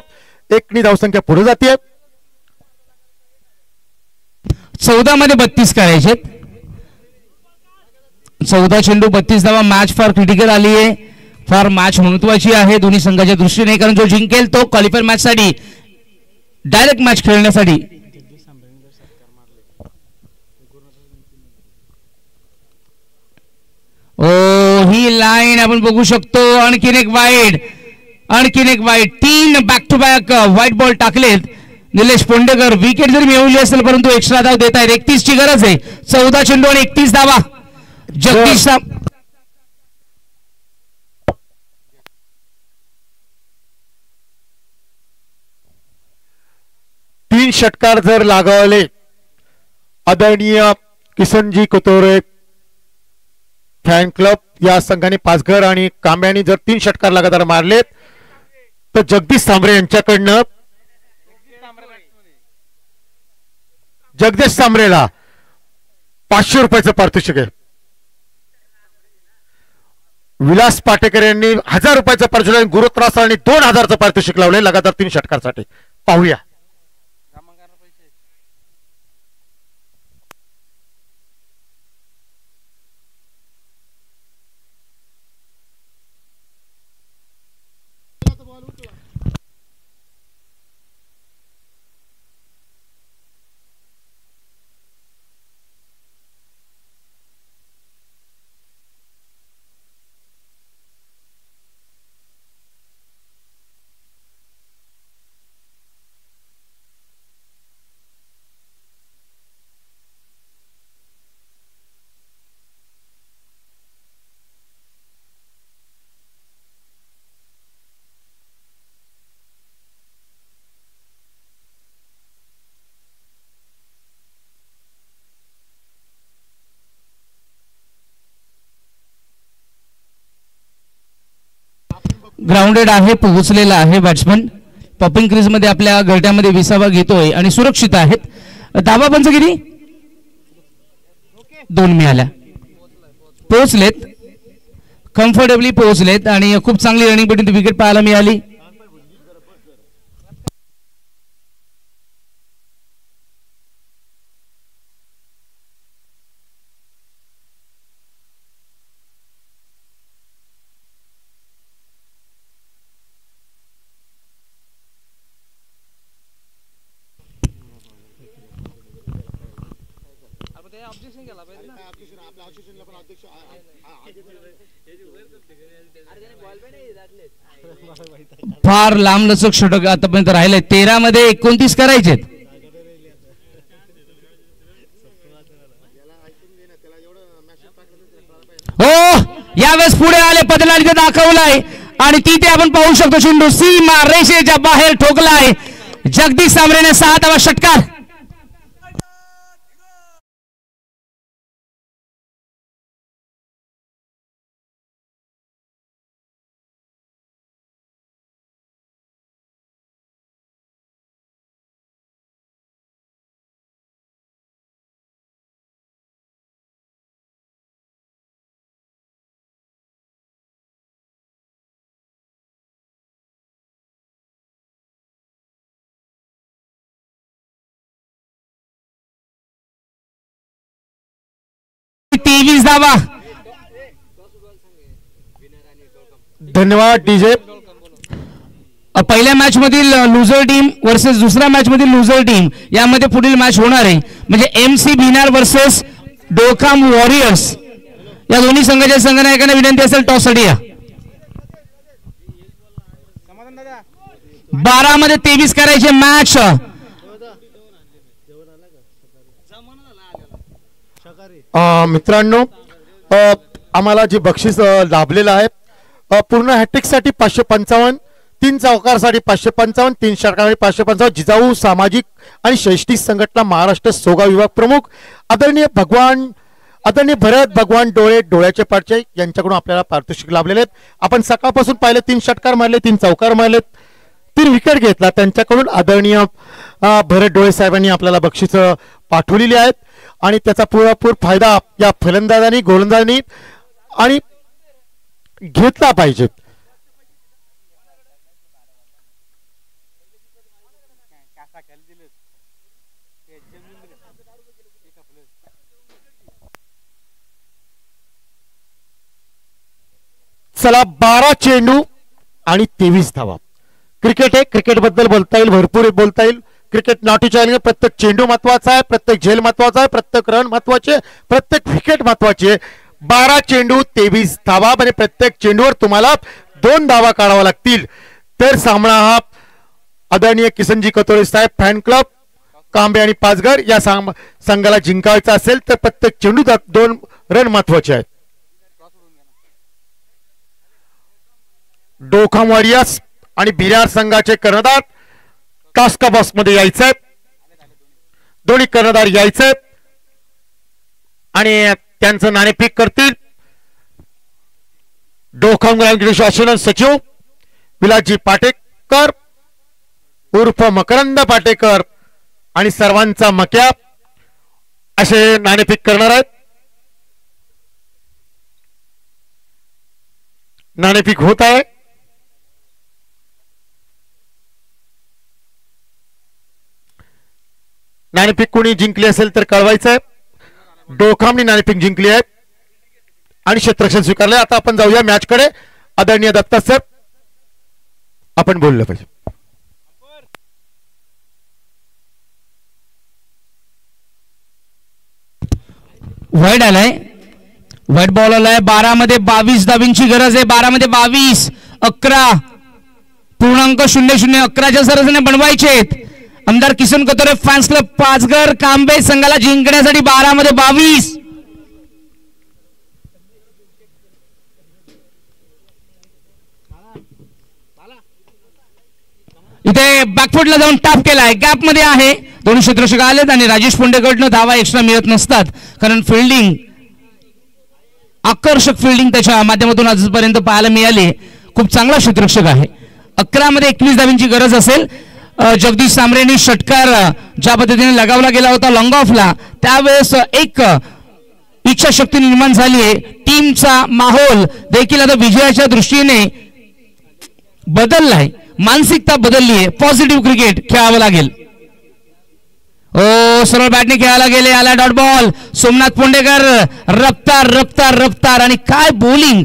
1 धावसंख्या पुढे जाते. 14 मध्ये 32 करायचे. 14 चेंडू 32 धावा. मॅच फार क्रिटिकल आली आहे, फार मॅच महत्वाची आहे दोन्ही संघाच्या दृष्टीने, कारण जो जिंकेल तो क्वालिफायर मॅच साठी डायरेक्ट मॅच खेळण्यासाठी. ओ ही लाईन आपण बघू शकतो. आणखीन एक wide, 3 back to back wide ball टाकलेत निलेश पोंडेकर. विकेट जरी मिळवली असेल परंतु एक्स्ट्रा धाव देत आहेत. 31 ची गरज आहे. 14 चेंडू आणि 31 धावा. जगदीश 3 षटकार जर लागावले आदरणीय किसनजी कोतोरे फॅन क्लब या संघाने पाचघर आणि कांब्याने जर 3 षटकार लगातार मारलेत तर जगदीश सांबरे यांच्याकडनं जगदीश सांबरेला 500 रुपयाचं पारितोषिक आहे. विलास पाटेकर यांनी 1000 रुपयाचं पारितोषिक, गुरुत्रास आणि 2000चं पारितोषिक लावले लगातार 3 षटकारसाठी. पाहूया. ग्राउंडेड आहे, पोहोचलेला आहे बॅट्समन. पॉपिंग क्रीज मध्ये आपल्या गरट्यामध्ये विसावा घेतोय आणि सुरक्षित आहेत. धावा पंचगिरी 2 मिळाल्या. पोहोचलेत, कम्फर्टेबली पोहोचलेत आणि खूप चांगली रनिंग पट्टी विकेट पाहायला मिळाली. फार लांबलचक षटक आतापर्यंत राहिले. 13 मध्ये 29 करायचे. हो यावेळेस पुढे आले, बदलाने दाखवलाय आणि तिथे आपण पाहू शकतो चेंडू सीमा रेषेच्या बाहेर ठोकलाय. जगदीश सांबरेने 6वा षटकार. धावा. धन्यवाद डीजे. पहिल्या मॅच मधील लुझर टीम वर्सेस दुसऱ्या मॅच मधील लुझर टीम यामध्ये पुढील मॅच होणार आहे. म्हणजे MC भिनार वर्सेस डोकाम वॉरियर्स. या दोन्ही संघाच्या संघनायकांना विनंती असेल टॉस साठी या. 12 मध्ये 23 करायचे मॅच. मित्रांनो आम्हाला जे बक्षीस लाभलेलं आहे पूर्ण हॅट्रिक साठी 555, 3 चौकारसाठी 555, 3 षटकासाठी 555. जिजाऊ सामाजिक आणि शैक्षणिक संघटना महाराष्ट्र सोगा विभाग प्रमुख आदरणीय भरत भगवान डोळे डोळ्याचे पाडचे यांच्याकडून आपल्याला पारितोषिक लाभलेले आहेत. आपण सकाळपासून पाहिले 3 षटकार मारले, 3 चौकार मारलेत, 3 विकेट घेतला. त्यांच्याकडून आदरणीय भरत डोळे साहेबांनी आपल्याला बक्षीस पाठवलेली आहेत. आणि त्याचा पुरेपूर फायदा या फलंदाजांनी गोलंदाजांनी आणि घेतला पाहिजे. चला 12 चेंडू आणि 23 धावा. क्रिकेट आहे, क्रिकेट बद्दल बोलता येईल, भरपूर बोलता येईल. क्रिकेट नॉटी चॅलेंज, प्रत्येक चेंडू महत्वाचा आहे, प्रत्येक झेल महत्वाचा आहे, प्रत्येक रन महत्वाचे, प्रत्येक विकेट महत्वाची आहे. 12 चेंडू 23 धावा म्हणजे प्रत्येक चेंडूवर तुम्हाला 2 धावा काढावा लागतील तर सामना हा आदरणीय किसनजी कतोरे साहेब फॅन क्लब कांबे आणि पाचघर या संघाला जिंकायचा असेल तर प्रत्येक चेंडू 2 रन महत्वाचे आहेत. डोखाम वॉरियर्स आणि बिरार संघाचे कर्णधार टास्क बॉक्स मध्ये यायचे, दोन्ही कर्णधार यायचे आणि त्यांचं नाणेफेक करतील. डोखाम शासन सचिव विलासजी पाटेकर उर्फ मकरंद पाटेकर आणि सर्वांचा मक्या असे नाणेफेक करणार आहेत. नाणेफेक होत आहे. नाणेफेक कोणी जिंकली असेल तर कळवायचं आहे. डोखामनी नाणेफेक जिंकली आहे आणि क्षेत्ररक्षण स्वीकारले. आता आपण जाऊया मॅच कडे. आदरणीय दत्ता सर आपण बोललं पाहिजे. वाईट आलाय, वाईट बॉल आलाय. 12 मध्ये 22 धाबींची गरज आहे. 12 मध्ये 22, 11.00 11च्या सरसने बनवायचे आहेत. आमदार किसन कतोरे फॅन्स क्लब पाचघर कांबे संघाला जिंकण्यासाठी 12 मध्ये 22. इथे बॅकफुटला जाऊन टाप केलाय, गॅप मध्ये आहे. दोन्ही क्षेत्ररक्षक आलेत आणि राजेश पोंडेकडनं धावा एक्स्ट्रा मिळत नसतात कारण फिल्डिंग, आकर्षक फिल्डिंग त्याच्या माध्यमातून आजपर्यंत पाहायला मिळाली. खूप चांगला क्षेत्ररक्षक आहे. 11 मध्ये 21 धाबींची गरज असेल. जगदीश सामरेंनी षटकार ज्या पद्धतीने लगावला गेला होता लॉंग ऑफला त्यावेळेस एक इच्छाशक्ती निर्माण झाली आहे. टीमचा माहोल देखील आता विजयाच्या दृष्टीने बदललाय, मानसिकता बदलली आहे. पॉझिटिव्ह क्रिकेट खेळावं लागेल. ओ सरळ बॅटने खेळायला गेले. आला डॉट बॉल. सोमनाथ पोंडेकर रफ्तार रफ्तार रफ्तार आणि काय बॉलिंग,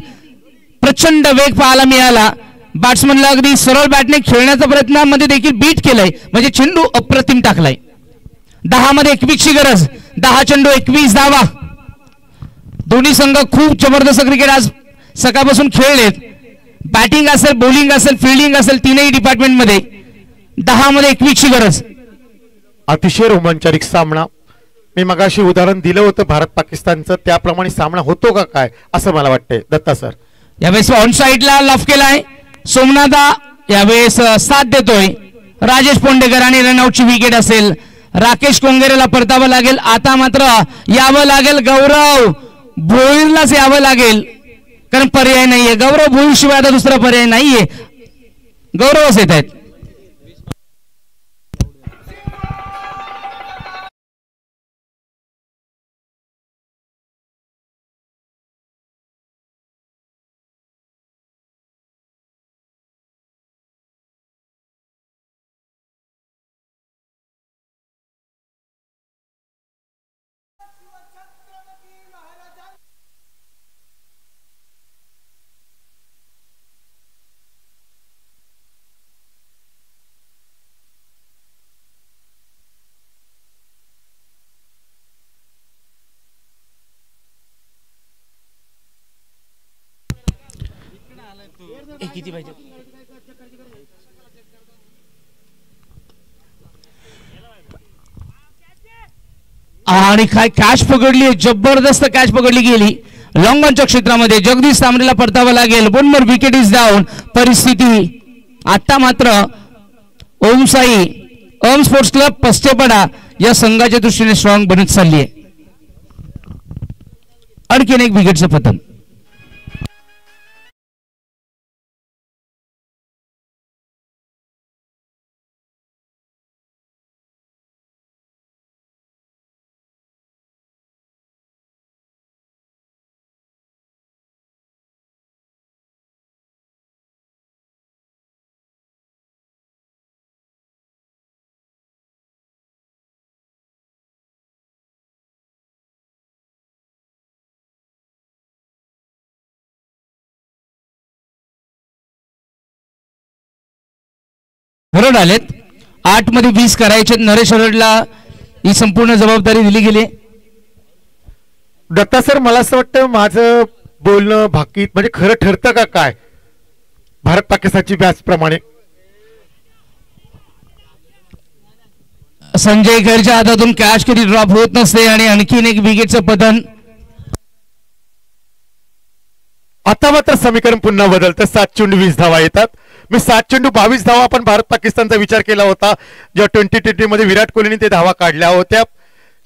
प्रचंड वेग पाहायला मिळाला. बॅट्समनला अगदी सरळ बॅटने खेळण्याचा प्रयत्नामध्ये देखील बीट केलंय म्हणजे चेंडू अप्रतिम टाकलाय. 10 मध्ये 21 ची गरज. 10 चेंडू 21 धावा. दोन्ही संघ खूप जबरदस्त क्रिकेट आज सकाळपासून खेळलेत. बॅटिंग असेल, बॉलिंग असेल, फिल्डिंग असेल, तीनही डिपार्टमेंट मध्ये 10 मध्ये 21 ची गरज. अतिशय रोमांचक सामना. मी मगाशी उदाहरण दिलं होतं भारत पाकिस्तानचं, त्याप्रमाणे सामना होतो का काय असं मला वाटतंय. दत्ता सर यावेळेस ऑन साइडला लॉफ केलाय. सोमनाथा यावेळेस साथ देतोय. राजेश पोंडेकर आणि रनआउटची विकेट असेल. राकेश कोंगेरेला परतावं लागेल. आता मात्र यावं लागेल गौरव भोईरलाच यावं लागेल कारण पर्याय नाहीये. गौरव भोईर शिवाय आता दुसरा पर्याय नाहीये. गौरवच येत आहेत. किती पाहिजे आणि काय कॅच पकडली, जबरदस्त कॅच पकडली गेली लॉंग ऑनच्या क्षेत्रामध्ये. जगदीश सामरेला परतावं लागेल. 1 मोर विकेट इज डाऊन. परिस्थिती आता मात्र ओम स्पोर्ट्स क्लब पस्तेपडा या संघाच्या दृष्टीने स्ट्रॉंग बनत चालली आहे. आणखीन एक विकेटचं पतन. रन आलेत. 8 मध्ये 20 करायचे. नरेश हरडला ही संपूर्ण जबाबदारी दिली गेली. दत्ता सर, मला असं वाटतं माझं बोलणं भाकीत म्हणजे खरं ठरतं का काय भारत पाकिस्तानची मॅच प्रमाणे? संजय खैरच्या हातातून कॅच कधी ड्रॉप होत नसते आणि आणखीन एक विकेटचं पतन. आता मात्र समीकरण पुन्हा बदलतं. 7 चेंडू 20 धावा येतात. मी 7 चेंडू 22 धावा आपण भारत पाकिस्तानचा विचार केला होता जेव्हा 2020 मध्ये विराट कोहलीने ते धावा काढल्या होत्या.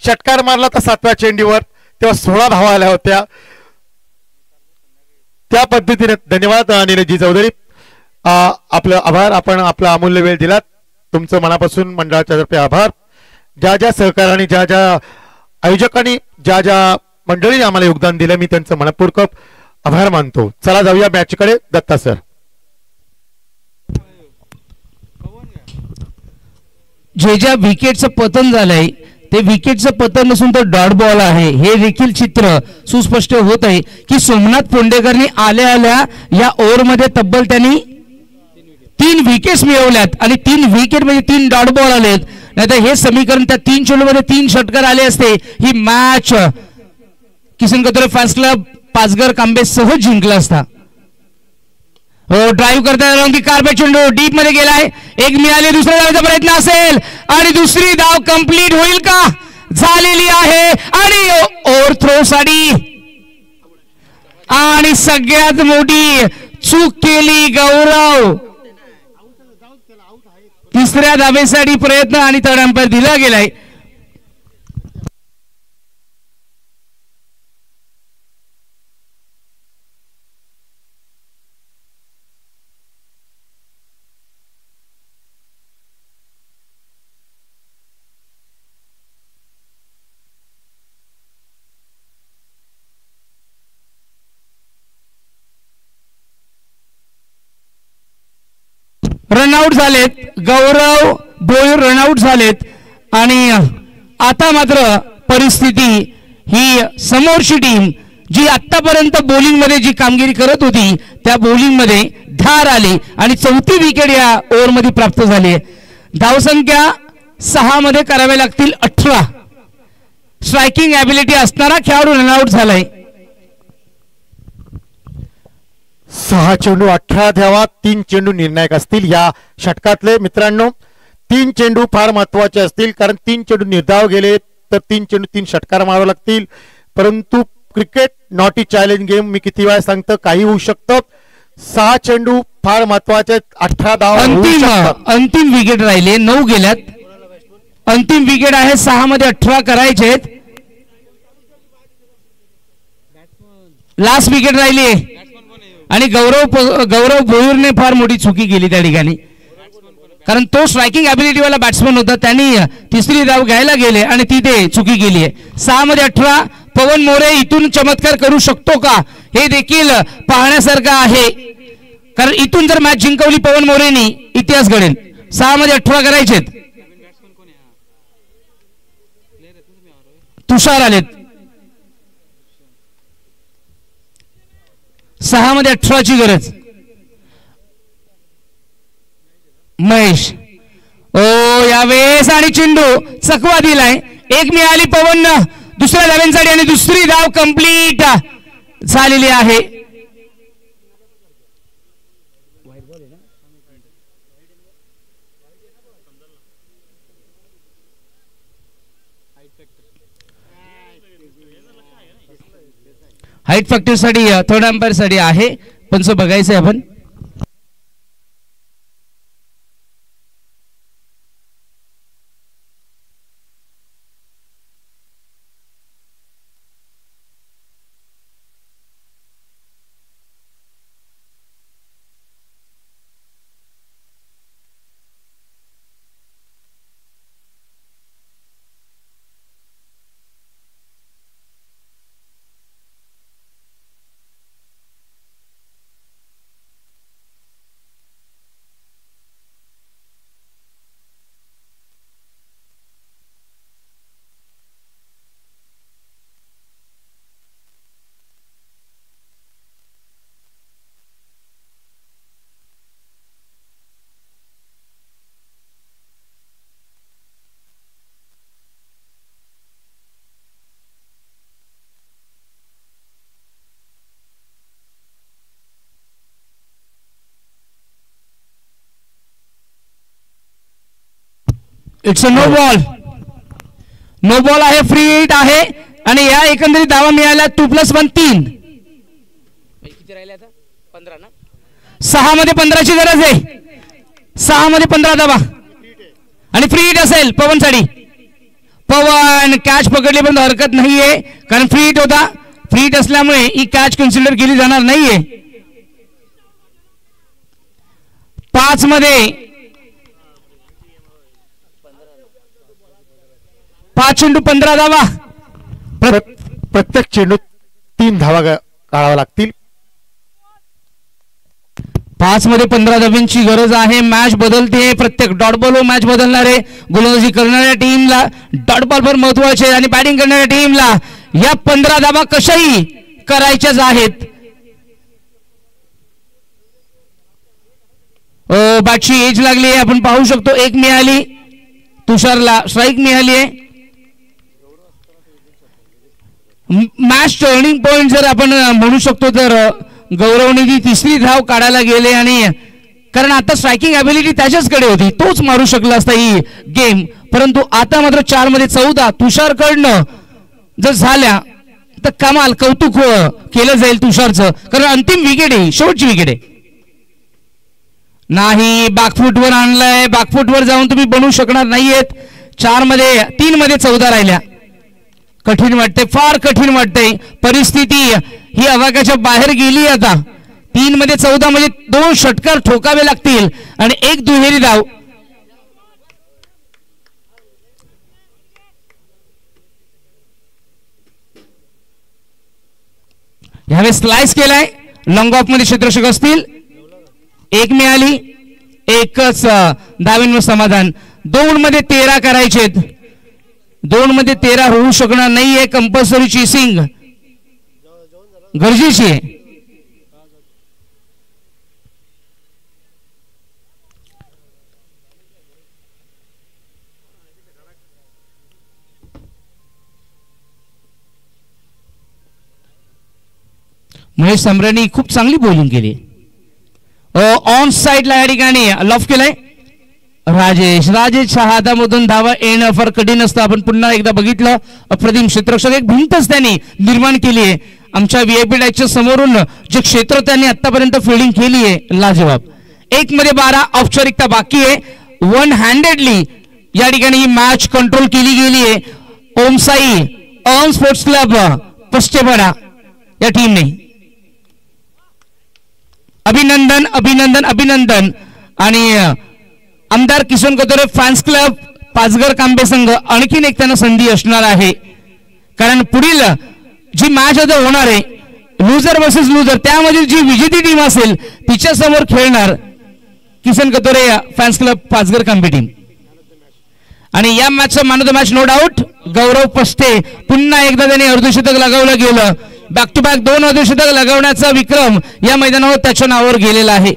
षटकार मारला तर 7व्या चेंडूवर, तेव्हा 16 धावा आल्या होत्या. त्या पद्धतीने धन्यवाद नीरजजी चौधरी, आपलं आभार. आपण आपला अमूल्य वेळ दिलात. तुमचं मनापासून मंडळाच्या तर्फे आभार. ज्या ज्या सहकार्याने, ज्या ज्या आयोजकांनी, ज्या ज्या मंडळीने आम्हाला योगदान दिलं, मी त्यांचं मनपूर्वक आभार मानतो. चला जाऊया मॅचकडे. दत्ता सर, जे ज्या विकेटचं पतन झालंय ते विकेटचं पतन नसून तो डॉट बॉल आहे हे देखील चित्र सुस्पष्ट होत आहे की सोमनाथ पोंडेकरनी आल्या आल्या या ओव्हरमध्ये तब्बल त्यांनी 3 विकेट्स मिळवल्यात आणि 3 विकेट म्हणजे 3 डॉट बॉल आलेत. नाहीतर हे समीकरण त्या 3 चेंडूमध्ये 3 षटकार आले असते ही मॅच किसन कतोरे फॅन्स क्लब पाचघर कांबे सहज जिंकला असता. हो, ड्राईव्ह करता की कार्पेट चेंडू डीप मध्ये गेलाय. एक मिळाली, दुसऱ्या धावेचा प्रयत्न असेल आणि दुसरी धाव कंप्लीट होईल का? झालेली आहे आणि ओव्हर थ्रो साठी आणि सगळ्यात मोठी चूक केली गौरव. तिसऱ्या धावेसाठी प्रयत्न आणि थर्ड अंपायर दिला गेलाय. रनआउट झालेत. गौरव भोईर रनआउट झालेत आणि आता मात्र परिस्थिती ही समोरची टीम जी आतापर्यंत बॉलिंग मध्ये जी कामगिरी करत होती त्या बॉलिंग मध्ये धार आली आणि 4थी विकेट या ओव्हर मध्ये प्राप्त झाली. धावसंख्या 6 मध्ये करावे लागतील 18. स्ट्रायकिंग ॲबिलिटी असणारा खेळाडू रनआउट झालाय. 6 चेंडू 18 धावा, 3 चेंडू निर्णायक असतील या षटकातले. मित्रांनो, 3 चेंडू फार महत्वाचे असतील कारण 3 चेंडू निर्धाव गेले तर 3 चेंडू 3 षटकार मारावे लागतील. परंतु cricket not a challenge game, मी किती वेळा सांगतो काही होऊ शकतं. 6 चेंडू फार महत्वाचे. 18 धावा अंतिम विकेट राहिले. 9 गेल्यात. अंतिम विकेट आहे. 6 मध्ये 18 करायचे. लास्ट विकेट राहिली आणि गौरव भोईरने फार मोठी चुकी केली त्या ठिकाणी कारण तो स्ट्रायकिंग ॲबिलिटी वाला बॅट्समन होता. त्यांनी तिसरी धाव घ्यायला गेले आणि ती ते चुकी केली आहे. 6 मध्ये 18. पवन मोरे इथून चमत्कार करू शकतो का हे देखील पाहण्यासारखं आहे कारण इथून जर मॅच जिंकवली पवन मोरेनी इतिहास घडेल. 6 मध्ये 18 करायचेत. तुषार आलेत. 6 मध्ये 18ची गरज. महेश ओ यावेळेस आणि चेंडू चकवा दिलाय. एक मिळाली पवन दुसऱ्या धाव्यांसाठी आणि दुसरी धाव कंप्लीट झालेली आहे. हाईट फॅक्टर साठी थर्ड अंपायर साठी आहे पण बघायचंय आपण. It's a no ball. No ball आहे, फ्री हिट आहे आणि या एकंदरीत धावा मिळाल्या 2+1 3. किती राहिले आता? 15 ना. 6 मध्ये 15ची गरज आहे. 6 मध्ये 15 धावा आणि फ्री हिट असेल पवन साठी. पवन कॅच पकडली पण हरकत नाहीये कारण फ्री हिट होता. फ्री हिट असल्यामुळे ही कॅच कन्सिडर केली जाणार नाहीये. 5 मध्ये 5 चेंडू 15 धावा. प्रत्येक चेंडू 3 धावा काढाव्या लागतील. 5 मध्ये 15 धावांची गरज आहे. मॅच बदलते. प्रत्येक डॉट बॉल मॅच बदलणारे. गोलंदाजी करणाऱ्या टीमला डॉट बॉलवर महत्वाचे आणि बॅटिंग करणाऱ्या टीमला या 15 धावा कशाही करायच्याच आहेत. बॅटची एज लागली आहे. आपण पाहू शकतो 1 मिळाली. तुषारला स्ट्राईक मिळाली आहे. मॅच टर्निंग पॉइंट जर आपण म्हणू शकतो तर गौरवने जी 3री धाव काढायला गेले आणि कारण आता स्ट्रायकिंग ॲबिलिटी त्याच्याचकडे होती. तोच मारू शकला असता ही गेम. परंतु आता मात्र 4 मध्ये 14 तुषारकडनं जर झाल्या तर कमाल कौतुक केलं जाईल तुषारचं कारण अंतिम विकेट आहे, शेवटची विकेट आहे. नाही बॅकफुटवर आणलंय. बॅकफुटवर जाऊन तुम्ही बनवू शकणार नाहीयेत. 3 मध्ये 14 राहिल्या. कठीण वाटते, फार कठीण वाटते. परिस्थिती ही आवाक्याच्या बाहेर गेली. आता 3 मध्ये 14 म्हणजे 2 षटकार ठोकावे लागतील आणि 1 दुहेरी धाव. यावेळेस स्लाइस केलाय. लॉंग ऑफ मध्ये क्षेत्ररक्षक असतील. 1 मिळाली. 1च धावांवर समाधान. 2 मध्ये 13 करायचेत. 2 मध्ये 13 होऊ शकणार नाहीये. कंपल्सरी चेसिंग गरजेची आहे. महेश सम्राटनी खूप चांगली बॉलिंग केली. ऑन साइडला या ठिकाणी लॉफ केलाय. राजेश हातामधून धावा येणं फार कठीण असतं. आपण पुन्हा एकदा बघितलं. अप्रतिम क्षेत्ररक्षक. एक भिंतच त्यांनी निर्माण केली आहे. आमच्या व्हीआयपी डॅकच्या समोरून जे क्षेत्र त्यांनी आतापर्यंत फिल्डिंग केली आहे लाजवाब. 1 मध्ये 12 औपचारिकता बाकी आहे. 1 हँडेडली या ठिकाणी ही मॅच कंट्रोल केली गेली आहे. ओमसाई ऑन स्पोर्ट्स क्लब पश्चिमपाडा या टीमने. अभिनंदन अभिनंदन अभिनंदन. आणि आमदार किशन कतोरे फॅन्स क्लब पाचघर कांबे संघ आणखीन एक त्यांना संधी असणार आहे कारण पुढील जी मॅच आता होणार आहे लुझर वर्सेस लुझर त्यामध्ये जी विजेती टीम असेल तिच्या समोर खेळणार Kishan Katore fans club Pachghar Kambe team. आणि या मॅचचा man of the match no doubt Gaurav Pashte. पुन्हा एकदा त्यांनी अर्धशतक लगावलं गेलं. बॅक टू बॅक 2 अर्धशतक लगावण्याचा विक्रम या मैदानावर त्याच्या नावावर गेलेला आहे.